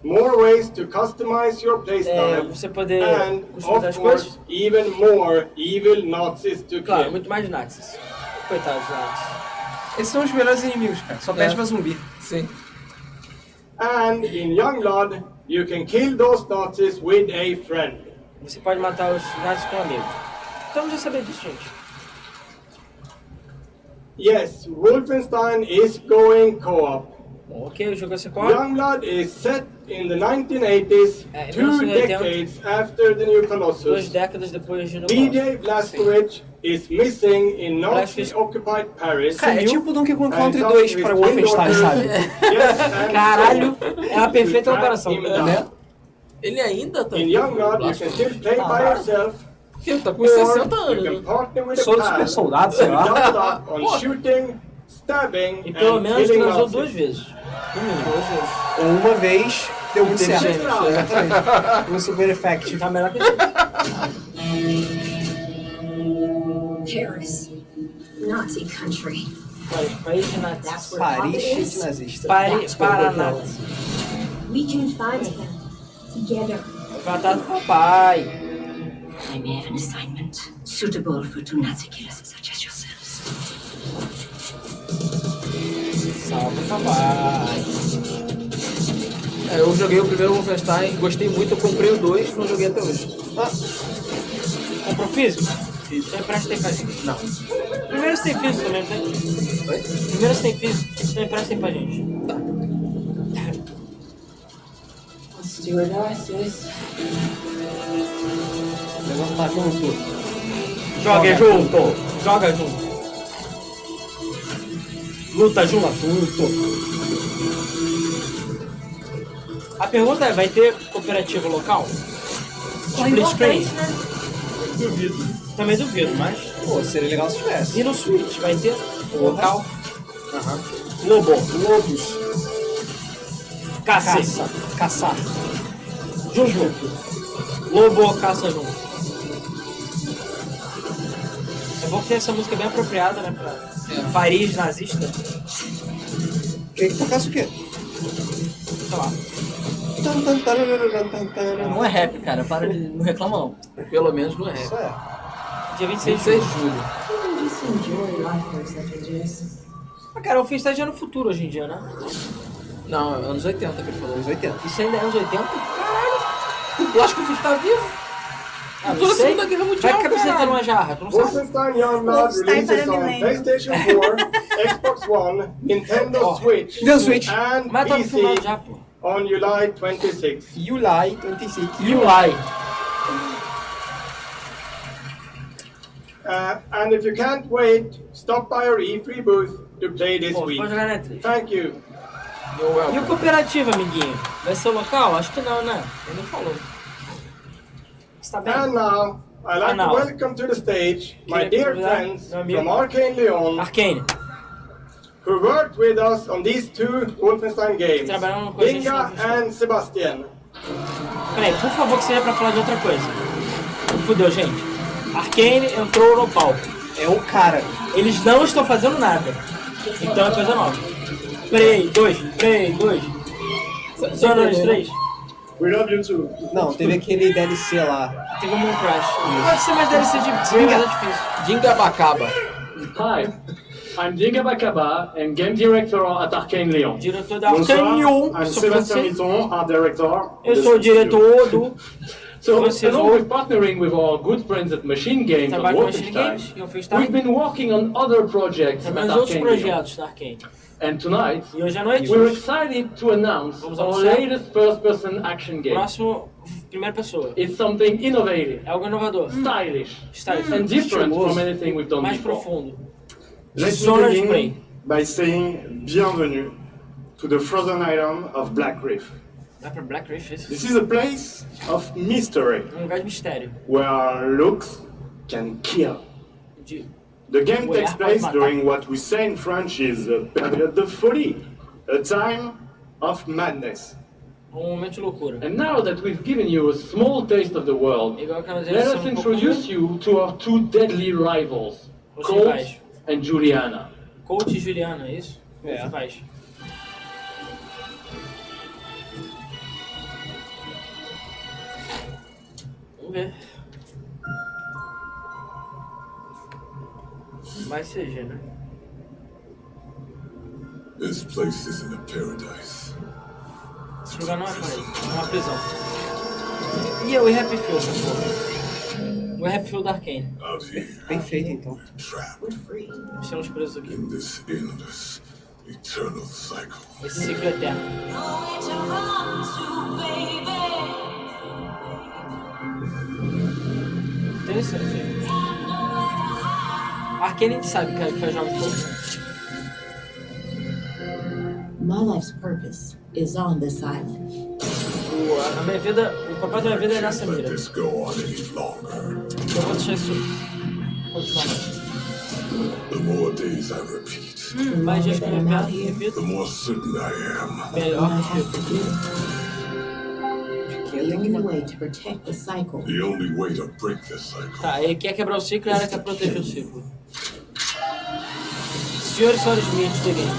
More ways to customize your playstyle. Você poder and, of course, even more evil Nazis to kill. Muito mais nazis. Coitados nazis. Esses são os melhores inimigos, cara. Só pede pra zumbi. Sim. And in Youngblood, you can kill those Nazis with a friend. Você pode matar os nazis com um amigo. Então já sabia disso, gente. Yes, Wolfenstein is going co-op. Ok, o jogo é co-op. Youngblood is set in the 1980s, 2 decades after the new Colossus. 2 décadas depois de BJ Blazkowicz is missing in Nazi-occupied Paris. Cara, é tipo Donkey Kong Country 2 para Wolfenstein, sabe? Caralho, é a perfeita comparação, né? Ele ainda tá... In Youngblood, you can still play by yourself. Ele tá com 60 anos, hein? Sou do super soldado, sei lá. E pelo menos transou 2 vezes. No mínimo, 2 vezes. Ou uma vez, deu muito certo. Exatamente. Um super effective. Tá melhor que Paris. Nazi country. País de nazis. Paris de nazista. Paraná. We can find them together. Vai com o papai. I may have an assignment suitable for 2 Nazi killers such as yourselves. Salve, papai. Eu joguei o primeiro Wolfenstein, gostei muito, eu comprei o 2, não joguei até hoje. Comprou físico? Físico. Então empresta aí pra gente. Não. Primeiro você tem físico também, não tem? Oi? Primeiro você tem físico, então empresta aí pra gente. Tá. Let's do it, Narcissus. Levantar junto. Joga junto. Joga junto. Luta junto. A pergunta é, vai ter cooperativa local? Split screen? Duvido. Também duvido, mas... Pô, seria legal se tivesse. E no Switch, vai ter local? Lobos. Caçar. Junto. Lobo caça junto. É bom que tem essa música bem apropriada, né? Pra Paris nazista. Quem tocasse o quê? Sei lá. Não é rap, cara. Para de... Não reclama, não. Pelo menos não é rap. Isso é. Dia 26 de julho. Cara, o Wolfenstein já é no futuro hoje em dia, né? Não, é anos 80 que ele falou. Anos 80. Isso ainda é anos 80? Caralho! Eu acho que o filho tá vivo. Toda a Segunda Guerra Mundial, vai cabeçar numa jarra, tu não sabe. Wolfenstein Youngblood releases on PlayStation 4, Xbox One, Nintendo Switch, and PC on July 26. July 26. And if you can't wait, stop by our E3 booth to play this week. Thank you. E o cooperativo, amiguinho? Vai ser local? Acho que não, né? Ele não falou. Está bem? And now, I'd like to welcome to the stage my dear friends from Arcane Lyon. Arcane. who worked with us on these two Wolfenstein games, Inga and Sebastian. Peraí, por favor, que seja pra falar de outra coisa. Fudeu, gente. Arcane entrou no palco. É o cara. Eles não estão fazendo nada. Então é coisa nova. Prey 2. Zona 3. We love you too. Não, teve aquele DLC lá. Teve um Crash. Pode ser mais DLC de Dinga, é difícil. Dinga Bacaba. Hi, I'm Dinga Bacaba and Game Director at Arcane Lyon. Diretor da Arcane Lyon. I'm Sébastien Mitton, our director. Eu sou o diretor do... So, along with partnering with our good friends at Machine Games and Wolfenstein, we've been working on other projects at Arcane Lyon. And tonight, we're excited to announce our latest first-person action game. Primeira pessoa. It's something innovative, é algo inovador, stylish, and different from anything we've done mais before. Profundo. Let me begin by saying bienvenue to the frozen island of Black Reef. Black Reef, isso? This is a place of mystery, lugar de mistério, where looks can kill. The game takes place during what we say in French is a période de folie, a time of madness. Momento de loucura. And now that we've given you a small taste of the world, let us introduce you to our two deadly rivals, Colt and Juliana. Colt e Juliana, é isso? É. Faz. Vamos ver. Vai seja, né? This place isn't a paradise. Esse lugar não é paraíso, é uma prisão. E é o Happy Field, essa porra. O Happy Field da Arcane. Bem feito, então. Estamos presos aqui. Eternal cycle. Esse ciclo eterno. Interessante. Arcane a gente sabe, cara, que faz jogos bons. My life's purpose is on this island. A minha vida, o propósito da minha vida é nessa mira. Eu vou deixar isso continuar mais. The more days I repeat, Mais dias que eu repito, the more certain I am. melhor eu fico. The only way to protect the cycle. The only way to break this cycle. Tá, ele quer quebrar o ciclo e ela quer proteger o ciclo. Senhores e senhores Smith do game.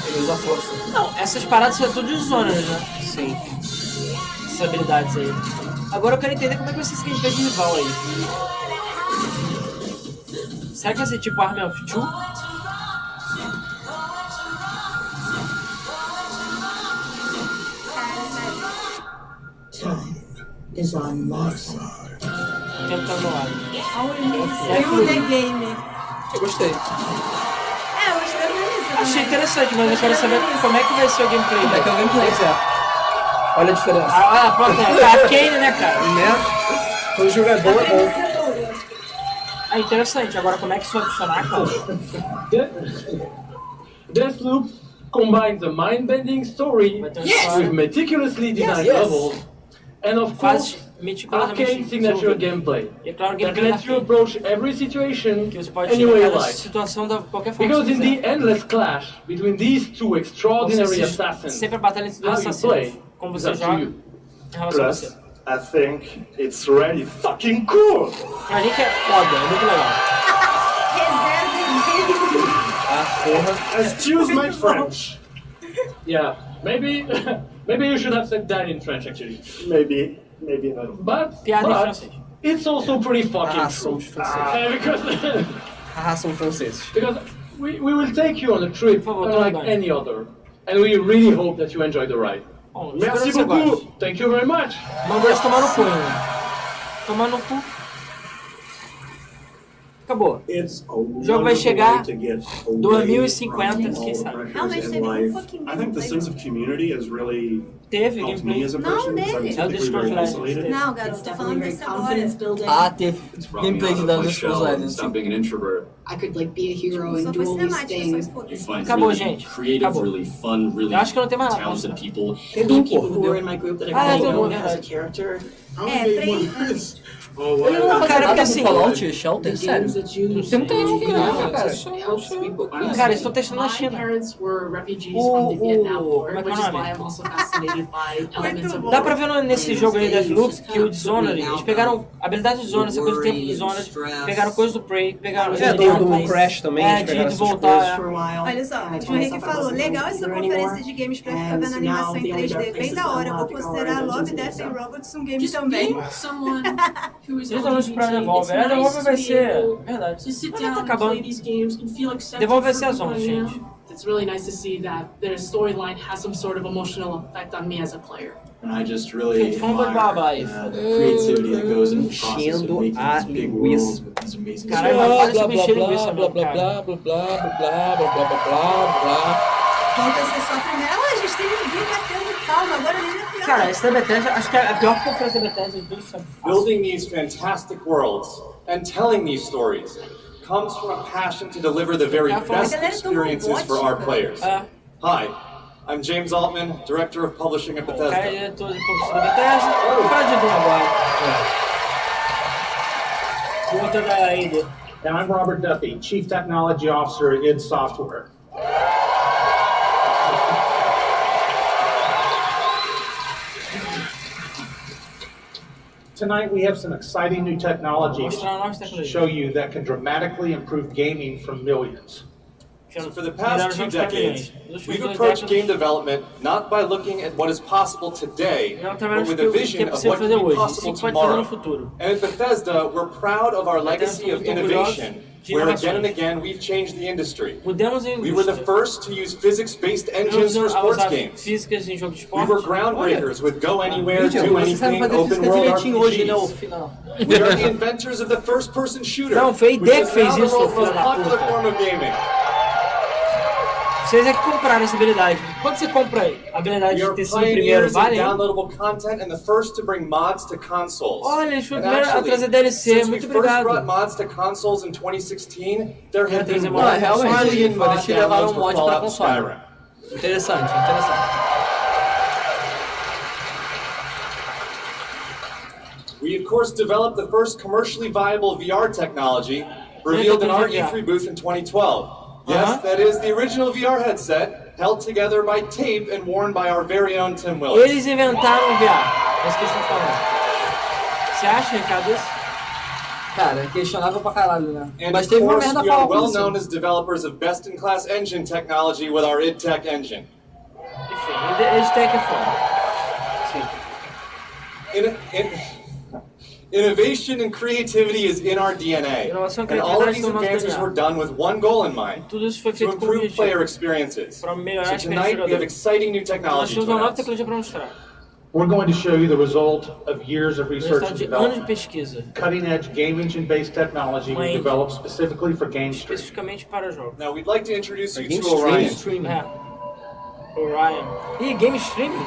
Ele usa força. Não, essas paradas são tudo de zonas, né? Sim. Essas habilidades aí. Agora eu quero entender como é que vai ser esse gameplay de rival aí. Será que vai ser tipo Army of Two? Time is on my side. O tempo tá do meu lado. Eu the game. Eu gostei. Eu gostei da premissa. Achei interessante, mas eu quero saber como é que vai ser o gameplay. Como é que é o gameplay, certo? Olha a diferença. Pronto, é Arcane, né, cara? Né? Quando o jogo é bom, é bom. É interessante. Agora, como é que isso vai funcionar, cara? Deathloop combines a mind-bending story with meticulously designed levels and, of course, arcane signature gameplay that lets you approach every situation any way you like. Because in the endless clash between these two extraordinary assassins, how you play is up to you. Plus, I think it's really fucking cool. Pra gente é foda, é muito legal. Excuse my French. Yeah, maybe you should have said that in French actually. Maybe not. But it's also pretty fucking true. São franceses. Because we will take you on a trip unlike any other, and we really hope that you enjoy the ride. Merci beaucoup. Thank you very much. Mandou eles tomar no cu, hein? Tomar no cu. Acabou. O jogo vai chegar 2050, quem sabe? Realmente teve um fucking I think the sense of community is really Teve Helps gameplay. me as a person, because I'm dele. typically very isolated. Não, garoto, tô falando desse agora. Ah, teve It's brought me gameplay out de of Elder my Scrolls shell and Legends. stop being an introvert. I could like be a hero and Só do foi all these cinemática, só things. se foda-se. You find Acabou, really gente. creative, Acabou. really fun, really Eu acho que não tem mais nada. talented people. Tem people who are in my group that I Ah, really tem know um as a character. Oh, Cara, porque assim... Fallout Shelter, The sério. games that you Você não tem aqui, não, cara. helps people. Cara, eles estão testando na My China. parents were refugees from the Vietnam War, como é que é which o is nome? why I'm also fascinated by elements of Dá pra ver nesse jogo aí, Deathloop, que o Dishonored, eles pegaram a habilidade do Dishonored, essa coisa do tempo do Dishonored, pegaram coisa do Prey, pegaram... do Crash também, eles de pegaram essas voltar... Olha só, o Henrique falou, legal essa conferência de games pra ficar vendo animação em 3D, bem da hora, eu vou considerar Love, Death and Robots um game também. someone who is Principalmente pra Devolver. A Devolver vai ser... Verdade. to sit Mas já down tá and acabando. play these games and feel accepted Devolver vai for ser as who 11, I am. gente. It's really nice to see that their storyline has some sort of emotional effect on me as a player. And I just really Fumble baba aí. the creativity that goes into the process of Enchendo making a these big linguiça. worlds with these amazing Caralho, stories. mas fala Blá, sobre blá, encher blá, linguiça, blá, meu, blá, cara. blá, blá, blá, blá, blá, blá, blá, blá. Volta a ser só a primeira. Ah, a gente teve ninguém batendo palma, agora nem é pior. Cara, esse da Bethesda, acho que é a pior conferência da Bethesda de todos os tempos. Building these fantastic worlds and telling these stories comes from a passion to deliver the very best experiences for our players. Hi, I'm James Altman, Director of Publishing at O cara é Bethesda. diretor de publicidade da Bethesda. Vou falar de Doom agora. O outro é da id. And I'm Robert Duffy, Chief Technology Officer at id Software. Tonight we have some exciting new technologies to show you that can dramatically improve gaming for millions. So for the past 2 decades, we've approached game development not by looking at what is possible today, but with a vision of what can be possible tomorrow. And at Bethesda, we're proud of our legacy of innovation, where again and again we've changed the industry. We were the first to use physics-based engines for sports games. We were groundbreakers with Go Anywhere, Do Anything, open world RPGs. We are the inventors of the first-person shooter, which is now the world's most popular form of gaming. Vocês é que compraram essa habilidade. Quando você compra a habilidade de ter sido o primeiro, Pioneers in vale? downloadable content and the first to bring mods to consoles. Olha, eles foram And o primeiro a actually, trazer DLC, since we muito first obrigado. brought mods to consoles in 2016, there have been Não, 1 realmente, million mod eles levaram downloads for mod pra Fallout console. Skyrim. Interessante, interessante. We of course developed the first commercially viable VR technology, revealed in our E3 booth in 2012. Yes, that is the original VR headset, held together by tape and worn by our very own Tim Willis. Eles inventaram o VR. É isso que eles estão falando. Você acha, Ricardo, isso? Cara, é questionável pra caralho, né? And Mas of teve uma course, merda we are falsa. well known as developers of best-in-class engine technology with our id Tech engine. Enfim, eles têm que é foda. Innovation and creativity is in our DNA, and all of these advances were done with one goal in mind: to improve player experiences. So tonight we have exciting new technology to announce. We're going to show you the result of years of research and de anos de development. pesquisa, Cutting-edge game engine-based technology we developed specifically for game streaming. especificamente para jogos. Now we'd like to introduce you Game to Orion. streaming. É. Orion. Ih, game streaming?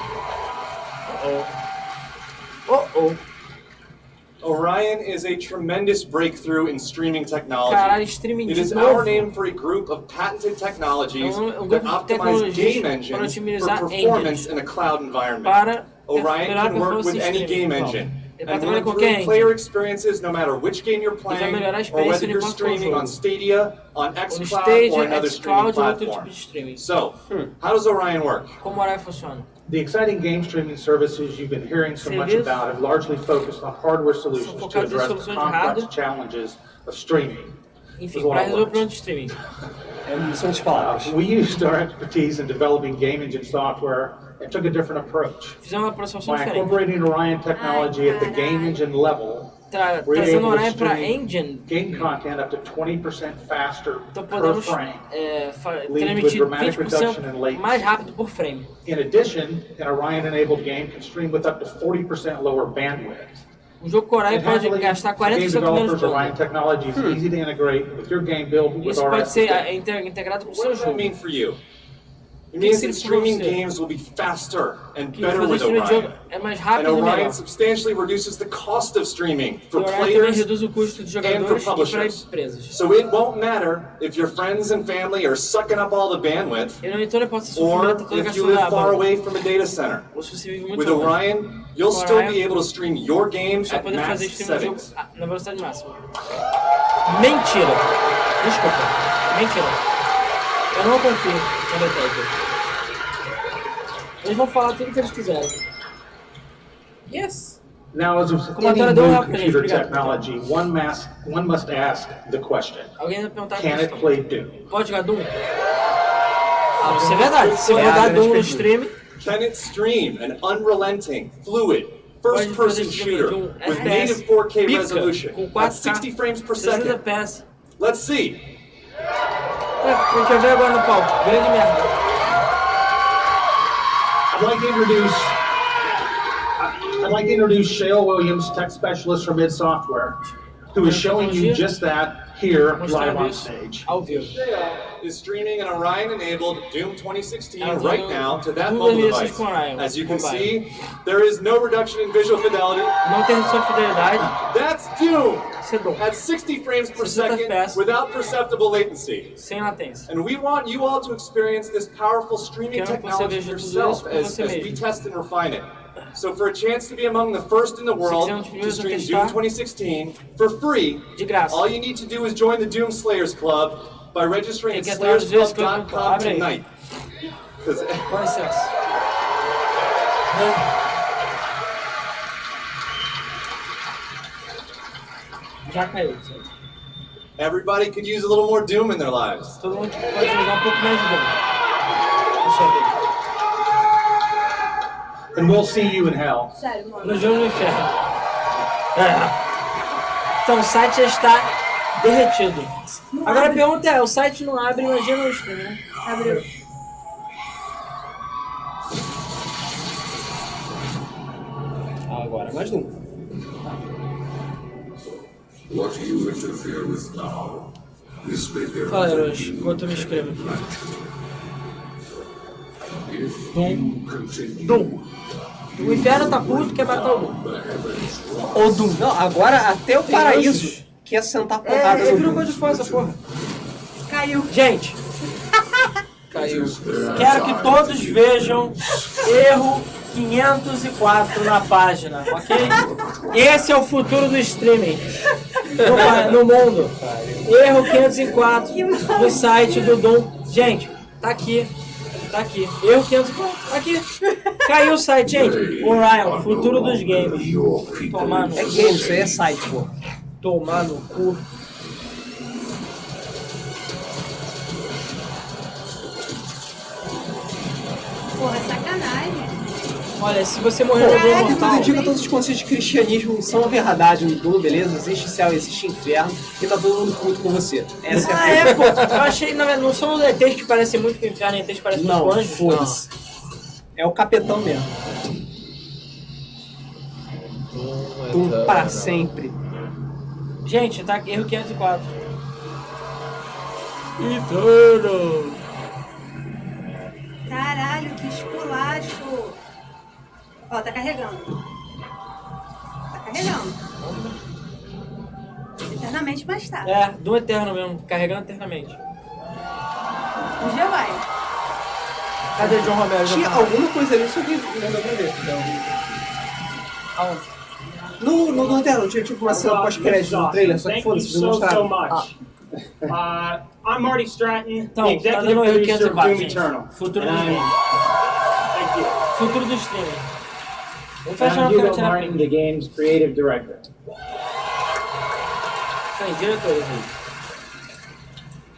Orion is a tremendous breakthrough in streaming technology. Caralho, streaming It de is novo. our name for a group of patented technologies grupo that de optimize tecnologias game para engines for otimizar performance in a cloud environment. Para Orion melhorar a can work with performance any em game streaming. engine Ele vai and will trabalhar com improve quem? player experiences no matter which game you're vai playing melhorar a or experiência whether de you're qual for streaming jogo. on Stadia, on No xCloud, Stage, or another streaming xCloud ou outro tipo platform. de streaming. So, how does Orion work? Como Orion funciona? The exciting game streaming services you've been hearing so much about have largely focused on hardware solutions to focados em address the soluções de complex hardware. challenges of streaming. Enfim, Is what para I resolver o learned. problema de streaming. São as palavras. We used our expertise in developing game engine software and took a different approach. Fizemos uma aproximação By diferente. incorporating Orion technology at the game engine level, we're Trazendo able to Orion para stream engine, game content up to 20% faster então per podemos frame, leading to a transmitir dramatic reduction 20% in latency. mais rápido por frame. In addition, an Orion-enabled game can stream with up to 40% lower bandwidth. Jogo com Orion pode Happily, gastar for game 40% menos developers, banda. Orion technology is easy to integrate with your game build with Isso our pode ser SDK. integrado com o What seu does that jogo. mean for you? It means that streaming games will be faster and better with streaming de jogo Orion. é mais And rápido e melhor. Orion substantially reduces the cost of streaming for E Orion também players reduz o custo de and for jogadores e para publishers. empresas. So it won't matter if your friends and family are sucking up all the bandwidth, E não então pode ser or sofrimento toda a if you questão live da far banda. away from a data center. Ou se você vive muito With longe. Orion, you'll Com still Orion, be able to stream your game Só at poder fazer max stream de jogo settings. na velocidade máxima. Mentira! Desculpa. Mentira. Eu não confio na Bethesda. Eles vão falar tudo que eles quiserem. Yes! Now, as with any new computer technology, one must ask the question, Alguém vai perguntar can it play Doom? Pode jogar Doom? Ah, isso é verdade. Se eu rodar Doom no stream... Can it stream an unrelenting, fluid, first-person shooter with native 4K resolution at 60 frames per second? Let's see. A gente vai ver agora no palco. Grande merda. I'd like to introduce Shale Williams, tech specialist from id Software, who is showing you just that here live on stage. Shale is streaming an Orion-enabled Doom 2016 right now to that mobile device. As you can see, there is no reduction in visual fidelity. Não tem redução de fidelidade. That's Doom at 60 frames per second without perceptible latency. Sem latência. And we want you all to experience this powerful streaming technology yourself as we test and refine it. So for a chance to be among the first in the world to stream Doom 2016 for free, all you need to do is join the Doom Slayers Club by registering at slayersclub.com tonight. Com licença. Já caiu. Everybody could use a little more Doom in their lives. Todo mundo pode jogar pouco mais de Doom. Na sua vida. And we'll see you in hell. Sério, mano. No jogo no inferno. Então o site já está derretido. Agora a pergunta é, o site não abre, imagina o stream, né? Abriu. Agora, mais um. What you interfere with now is better. Fala, heróis, enquanto eu me inscrevo aqui. Doom. O inferno tá puto, quer matar o Doom. O Doom. Não, agora até o paraíso quer sentar porrada no virou Doom. coisa de fora essa porra. Caiu. Gente. Caiu. Quero que todos vejam erro 504 na página, ok? Esse é o futuro do streaming no mundo. Erro 504 no site do Doom. Gente, tá aqui. Tá aqui. Erro 504. Tá aqui. Caiu o site, gente. Orion, futuro dos games. Tomar no É game, isso aí é site, pô. Tomar no cu. Porra, sacanagem. Olha, se você morrer no Doom Tudo mortal... indica todos os conceitos de cristianismo são a verdade no Doom, beleza? Existe céu, existe inferno e tá todo mundo puto com você. Essa é a pô. Eu achei, na verdade, não são os ETs que parecem muito com o inferno, ETs que parecem muito com anjos. Foda-se. É o capetão mesmo. Doom para sempre. Gente, tá erro 504. Eternal. Caralho, que esculacho. Ó, tá carregando. Tá carregando. Eternamente, mas tá. É, do eterno mesmo, carregando eternamente. Um dia vai. Cadê John Romero? Tinha alguma coisa ali, só que não deu pra ver. Aonde? No Lanterna, tinha tipo uma cena pós-crédito no trailer, só que foda-se, não mostraram. I'm Marty Stratton, Então, the executive tá dando producer of 504, Doom gente. Eternal. Futuro do And streaming. Thank you. Futuro do streaming. Vamos And fechar I'm uma Hugo cara Martin, the game's creative director. Isso aí, diretores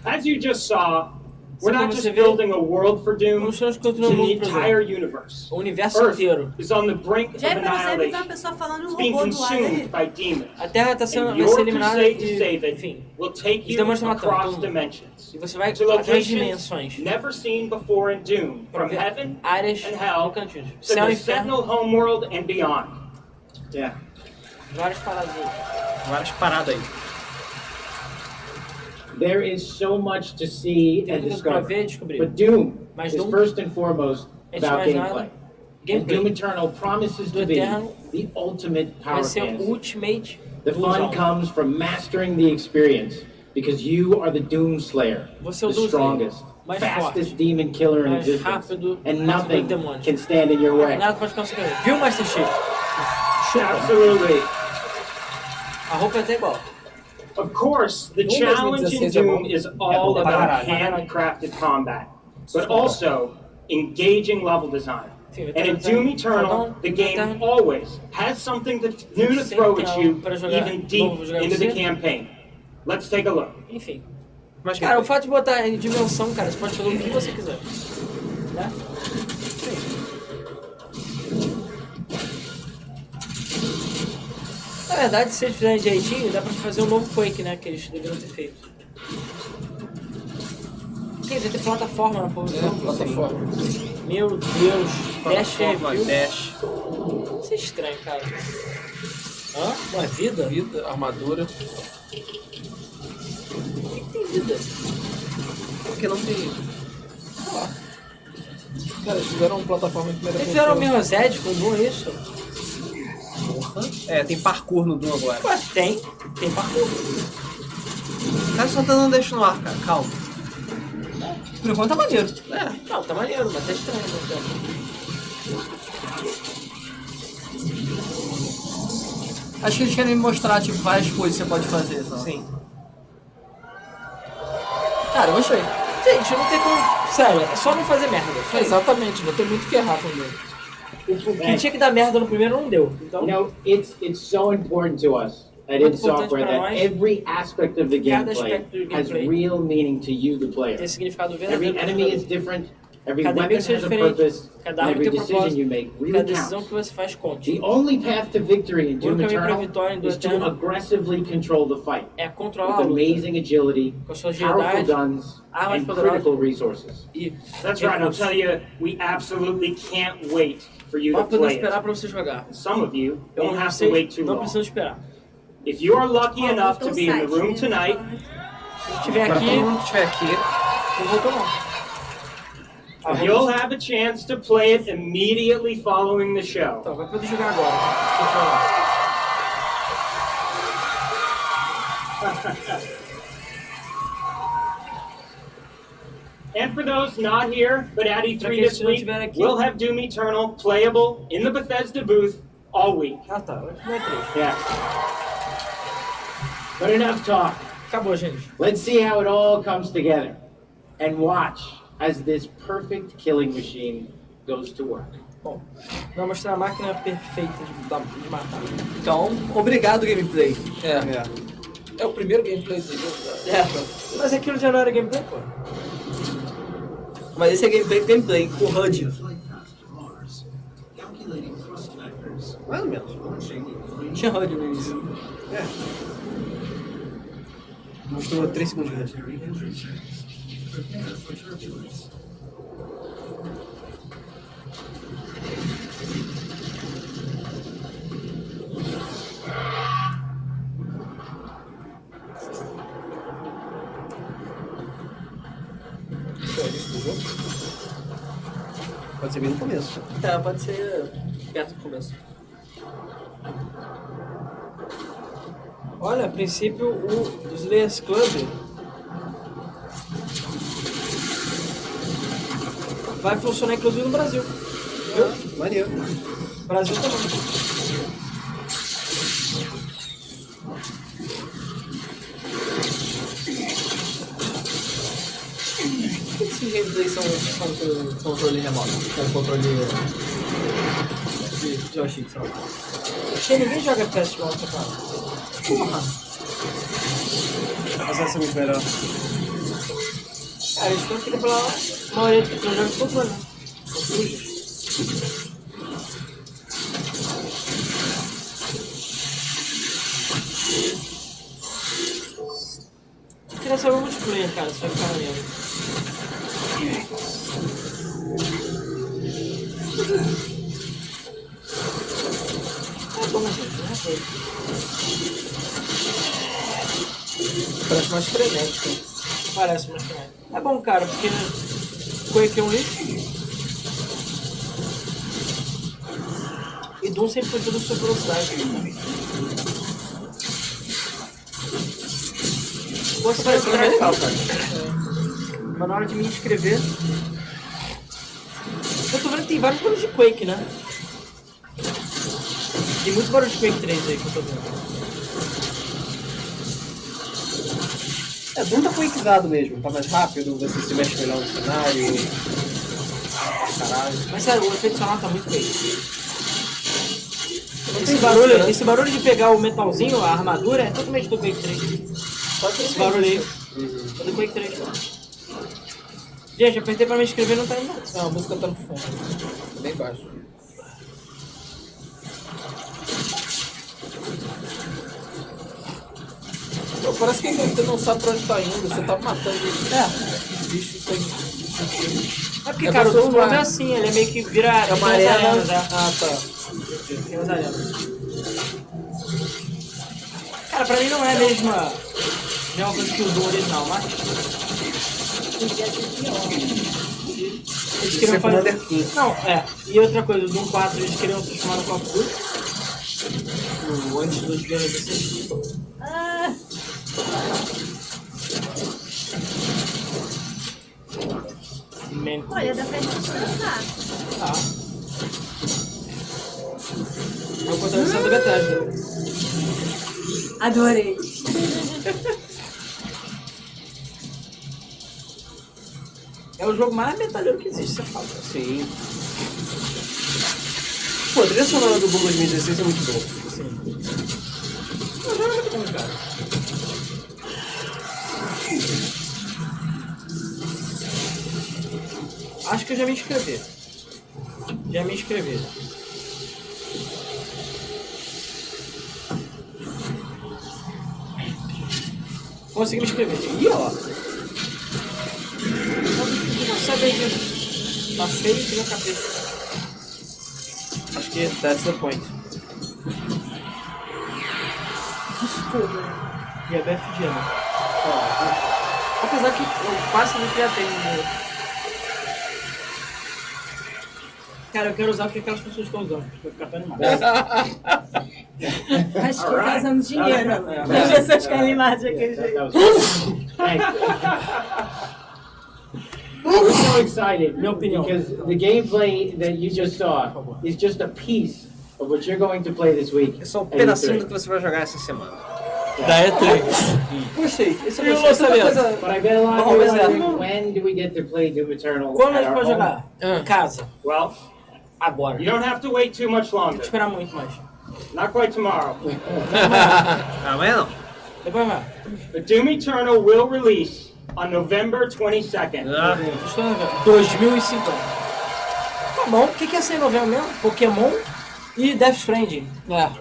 aí. As you just saw, we're Como not just você vê, building a world for Doom, não estamos it's construindo the um mundo pro entire Doom. universe. O universo Earth inteiro. is on the brink of Já é pra você ver annihilation. uma pessoa falando It's um being robô do lado consumed ali. by demons. A Terra tá sendo, And vai ser your eliminada crusade to e, save it enfim, will take os you demônios estão matando todo across mundo. dimensions. E você vai To através de locations dimensões. never seen before in Doom, Pra from ver heaven áreas and hell e cantinhos. to Céu the e inferno, Sentinel homeworld and beyond. Yeah. várias paradas aí. Várias paradas aí. There is so much to see Tem and muita coisa pra ver e discover. descobrir. But Doom Mas is first and foremost about gameplay. And Doom Eternal promises to be the ultimate power fantasy. The fun comes from mastering the experience, because you are the Doom Slayer, the strongest, fastest demon killer in existence, and nothing can stand in your way. Viu, Master Chief? Absolutely. A roupa é até igual. Of course, the challenge in Doom is all about handcrafted combat, but also engaging level design. And in Doom Eternal, the game always has something new to throw at you, even deep into the campaign. Let's take a look. Enfim. Mas, cara, o fato de botar em dimensão, cara, você pode fazer o que você quiser. Né? Na verdade, se eles fizerem direitinho, dá pra fazer um novo Quake, né? Que eles deveriam ter feito. Quer dizer, tem plataforma na porra do jogo. Plataforma. Meu Deus. Dash é viu? Dash. Isso é estranho, cara. Hã? Uma vida? Vida, armadura. Por que tem vida? Porque não tem... Sei lá. Cara, eles fizeram uma plataforma em primeira Eles fizeram o mesmo Zed com o Doom, isso? É, tem parkour no Doom agora. Ué, tem parkour. O cara só tá dando deixa no ar, cara, calma. Por enquanto tá maneiro. Não, tá maneiro, mas tá estranho. Acho que eles querem mostrar, tipo, várias coisas que você pode fazer, sabe? Sim. Cara, eu gostei. Gente, não tem como... Sério, é só não fazer merda. Exatamente, não tem muito o que errar com ele. O que tinha que dar merda no primeiro não deu. Então... You know, it's so important to us at id Software that every aspect of the gameplay has real meaning to you, the player. Every enemy is different, every weapon has a purpose, and every decision you make really counts. The only path to victory in Doom Eternal is to aggressively control the fight with amazing agility, powerful guns, and critical resources. That's right, I'll tell you, we absolutely can't wait for you to play it. Some of you won't have to wait too long. If you are lucky enough to be in the room tonight, you'll have a chance to play it immediately following the show. Então, vai poder jogar agora. And for those not here, but at E3 this week, we'll have Doom Eternal playable in the Bethesda booth all week. Ah, tá. Yeah. But enough talk. Acabou, gente. Let's see how it all comes together. And watch as this perfect killing machine goes to work. Bom, vai mostrar a máquina perfeita de matar. Então, obrigado, gameplay. É o primeiro gameplay dele. Mas aquilo já não era gameplay, pô. Mas esse é gameplay com HUD. Mais ou menos. Tinha HUD no início. Mostrou 3 segundos de HUD. Pode ser bem no começo. É, pode ser perto do começo. Olha, a princípio o Slayers Club vai funcionar inclusive no Brasil. Viu? Maneiro. Brasil também. Esses gameplays são com controle remoto, com controle de joystick, sabe? Porque ninguém joga PS de volta, cara. Porra! Mas essa é muito melhor. Cara, eles estão aqui pra maioria das pessoas jogam com controle, né? Eu queria saber o multiplayer, cara, se vai ficar maneiro. É bom, gente, não é feio. Parece mais frenético. Parece mais frenético. É bom, cara, porque Quake é um lixo. E Doom sempre foi tudo sobre velocidade. Você vai ser legal, cara. Mas na hora de me inscrever... Eu tô vendo que tem vários barulhos de Quake, né? Tem muito barulho de Quake 3 aí que eu tô vendo. Doom tá quakeizado mesmo, tá mais rápido, você se mexe melhor no cenário. Caralho. Mas sério, o efeito sonoro tá muito Quake. Esse barulho de pegar o metalzinho, a armadura, é totalmente do Quake 3. Pode ser esse barulho aí. É do Quake 3. Gente, apertei pra me inscrever e não tá indo não. Não, a música tá no fundo. Bem baixo. Pô, parece que você não sabe pra onde tá indo, você tá matando os bichos sem... É porque, cara, o Doom não é assim, ele é meio que vira... É uma arena. Ah, tá. Tem umas arenas. Cara, pra mim não é a mesma coisa que o Doom original, mas... Eles queriam fazer... Não, e outra coisa, o Doom 4 eles queriam transformar no Call of Duty. Antes dos games assim. Olha, dá pra gente descansar. Tá. Eu vou atravessar do Bethesda. Adorei. É o jogo mais metalheiro que existe, você fala. Sim. Pô, a trilha sonora do Doom 2016 é muito boa. Sim. O jogo é muito bom, cara. Acho que eu já me inscrevi. Consegui me inscrever. Ih, ó. Não sabe aí. Tá feio que meu capeta. Acho que that's the point. Desculpa. E é BFG, né? Apesar que o passe do que já tem. Cara, eu quero usar o que aquelas pessoas estão usando. Pra ficar tão animado. Acho que tá usando dinheiro. As pessoas ficarem animadas daquele jeito. We're so excited because the gameplay that you just saw is just a piece of what you're going to play this week. É só um pedacinho do que você vai jogar essa semana. Da E3. Gostei. Esse é o lançamento. But I bet a lot of people are wondering, when do we get to play Doom Eternal? Quando a gente pode jogar? Em casa. Well, agora. You don't have to wait too much longer. Tem que esperar muito mais. Not quite tomorrow. Amanhã não. Depois vai. The Doom Eternal will release on November 22nd. 2050. Tá bom. O que é ser em novembro mesmo? Pokémon e Death Stranding.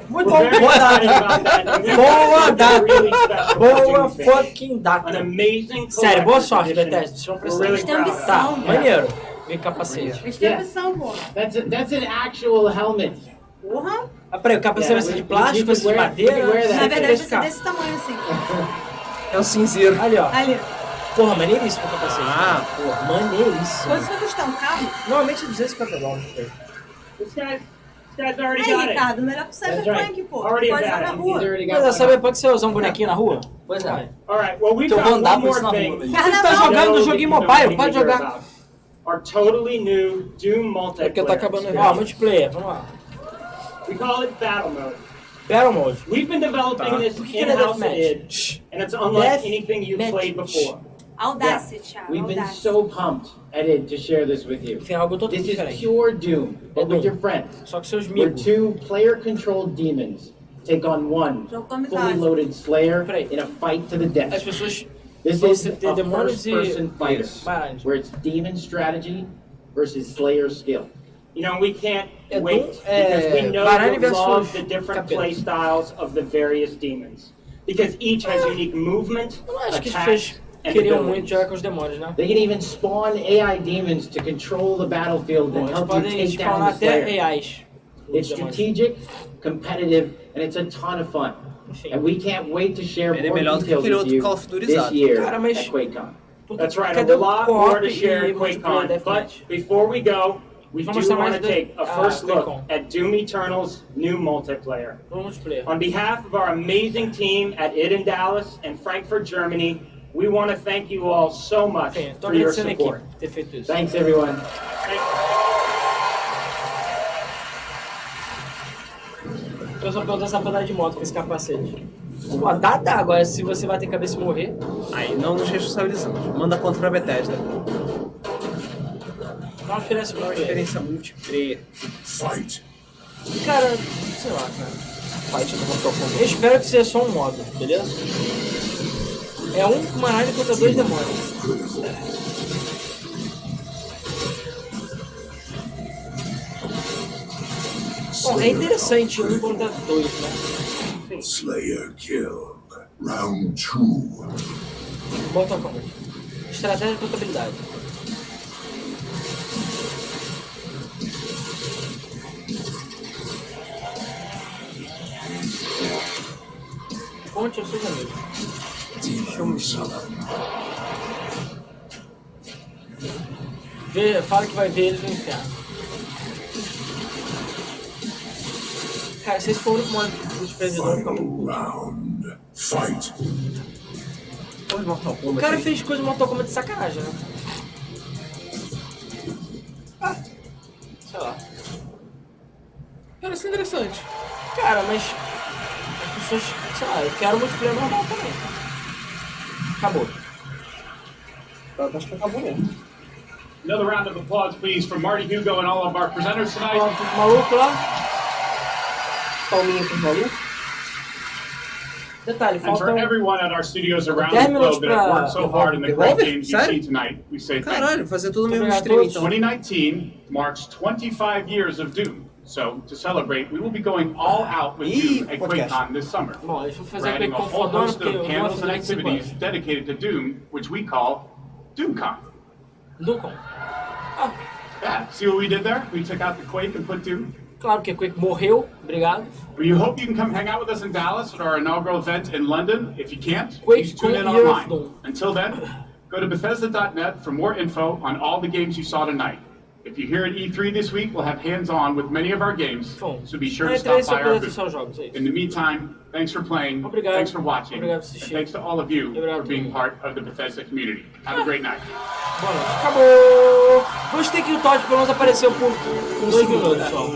Muito bom. Boa data. Boa data. Boa fucking data. Sério, boa sorte, Bethesda. Vocês vão precisar. Eles têm ambição. Tá, maneiro. Vem capacete. Eles têm ambição, pô. That's an actual helmet. Porra. Ah, peraí, o capacete vai ser de plástico, vai ser de madeira. Na verdade, vai ser desse tamanho assim. É o cinzeiro. Ali, ó. Ali. Porra, maneiríssimo o capacete. Ah, porra, maneiríssimo. Quanto vai custar um carro? Normalmente é $250. This guy's already Aí, got it. Ricardo, melhor que o Cyberpunk, pô. Already Pode usar got na it. rua. Mas é, Cyberpunk você usar um bonequinho na rua? Pois é. Alright, well, we've Então eu vou got andar one por isso more na thing. rua. Você tá jogando joguinho mobile, pode jogar. Our totally new Doom multiplayer. Porque tá acabando aí. Ó, multiplayer, vamos lá. We call it Battle Mode. Battle Mode. We've been developing this in-house at id, and it's unlike anything you've played before. Audacity, Thiago. We've been so pumped at it to share this with you. This is pure Doom, but with your friends. Só que seus Where amigos. two player-controlled demons take on one fully loaded Slayer in a fight to the death. As pessoas This vão is ter a demônios e first-person fighter, baralhos. where it's demon strategy versus Slayer skill. You know, we can't É wait Doom, because we know baralho you versus love the different capeta. play styles of the various demons. Because each has unique movement, Eu não acho que as attack, pessoas and queriam abilities. muito jogar com os demônios, né? They can even spawn AI demons to control the battlefield Bom, and eles help you podem take down spawnar the até Slayer. AIs. It's strategic, competitive, and it's a ton of fun. And we can't wait to share Ele é more melhor do que details aquele with outro you Call of this Dutyzado. year Cara, mas- at QuakeCon. That's right, a lot more to share at QuakeCon. But before we go, we do want to take a first look at Doom Eternal's new multiplayer. On behalf of our amazing team at id in Dallas and Frankfurt, Germany, we want to thank you all so much for your support. Thanks, everyone. Eu só pergunto essa pedada de moto com esse capacete. Pô, dá. Agora, se você bater cabeça e morrer... Aí não nos responsabilizamos. Manda conta pra Bethesda. Dá uma experiência multiplayer. Fight. Cara, sei lá, cara. Fight no Mortal Kombat. Eu espero que seja só um modo, beleza? É um humanoide contra 2 demônios. Bom, é interessante 1 contra 2, né? Slayer kill. Round 2. Mortal Kombat. Estratégia e contabilidade. Conte aos seus amigos. Fala que vai ver eles no inferno. Cara, se esse for o único modo de previsão, fica muito Fight. O cara fez coisa de Mortal Kombat de sacanagem, né? Sei lá. Parece interessante. Cara, mas as pessoas, sei lá, eu quero multiplayer normal também. Acabou. Eu acho que acabou mesmo. Another round of applause, please, for Marty Hugo and all of our presenters tonight. Maluco lá. Palminha pro maluco. Detalhe, and for everyone at our studios around the globe that have worked so hard in the great games you see tonight, we say thank you. Caralho, fazer tudo mesmo stream então. 2019 marks 25 years of Doom. So, to celebrate, we will be going all out with Doom at QuakeCon this summer. We're adding a whole host of panels and activities dedicated to Doom, which we call DoomCon. DoomCon. Yeah, see what we did there? We took out the Quake and put Doom. Claro que Quake morreu, obrigado. We hope you can come hang out with us in Dallas at our inaugural event in London. If you can't, Quake please tune in online. Until then, go to Bethesda.net for more info on all the games you saw tonight. If you're here at E3 this week, we'll have hands-on with many of our games, so be sure to stop by our booth. In the meantime, thanks for playing, thanks for watching, and thanks to all of you for being part of the Bethesda community. Have a great night. Boa noite. Acabou! Gostei que o Todd pelo menos apareceu por 2 minutos só.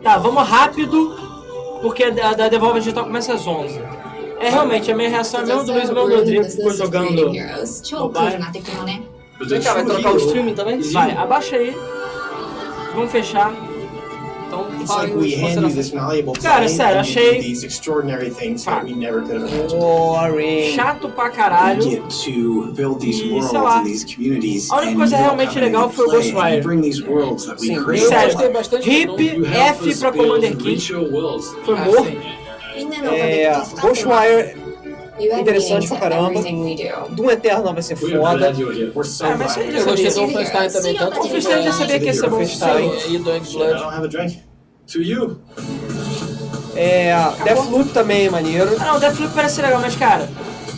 Tá, vamos rápido, porque a Devolver Digital começa às 11. É, realmente, a minha reação é mesmo do Luiz Meu Rodrigo, que ficou jogando mobile. Vem cá, vai trocar o streaming também? Vai, abaixa aí. Vamos fechar. Então, fala aí. Cara, sério, achei boring. Chato pra caralho. E, sei lá, a única coisa realmente legal foi o Ghostwire. Sim, sério, hip, F pra Commander Key. Foi morto. Ghostwire interessante pra caramba. Doom Eternal vai ser foda. Eu gostei do Wolfenstein também, tanto o Wolfenstein já sabia que ia ser bom. E do Blood. To you. Deathloop também é maneiro. Ah, não, Deathloop parece legal, mas cara,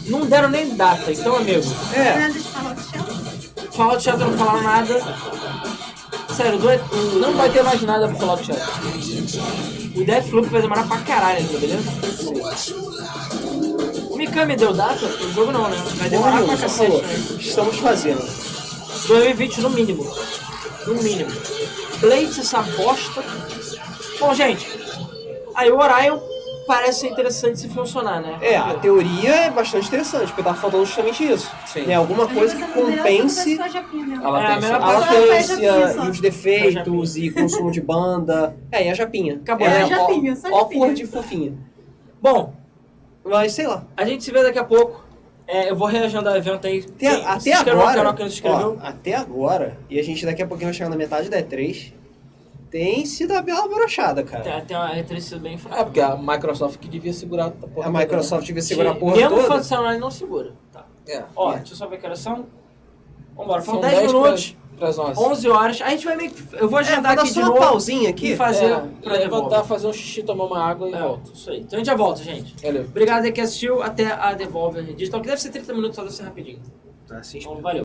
não deram nem data, então amigo. Fallout Shelter não falaram nada. Sério, não vai ter mais nada pro Fallout Shelter. O Deathloop vai demorar pra caralho, beleza? O Mikami deu data? O jogo não, né? Vai demorar pra cacete, né? Estamos fazendo. 2020 no mínimo. No mínimo. Blade, essa bosta. Bom, gente, aí o Orion parece ser interessante se funcionar, né? A teoria é bastante interessante, porque tava faltando justamente isso. Né? Alguma coisa que compense a latência e os defeitos e consumo de banda. E a japinha. Acabou. A japinha, só japinha. Ó, cor de fofinha. Bom, mas sei lá. A gente se vê daqui a pouco. Eu vou reagendar o evento aí. Até agora, até agora, e a gente daqui a pouquinho vai chegar na metade da E3, tem sido a bela brochada, cara. Tem uma E3 sido bem fraca. Porque a Microsoft que devia segurar a porra. A Microsoft devia segurar a porra toda. Mesmo o Fantasy Online não segura. Tá. Deixa eu só ver que horas são. Vambora, São 10 minutos. Pras 11. 11 horas. A gente vai meio que... Eu vou agendar aqui de novo. Uma pausinha aqui. E fazer... Pra levantar, fazer um xixi, tomar uma água e volta. Isso aí. Então a gente já volta, gente. Valeu. Obrigado aí que assistiu. Até a Devolver Digital, que deve ser 30 minutos, só deve ser rapidinho. Assim, então, valeu.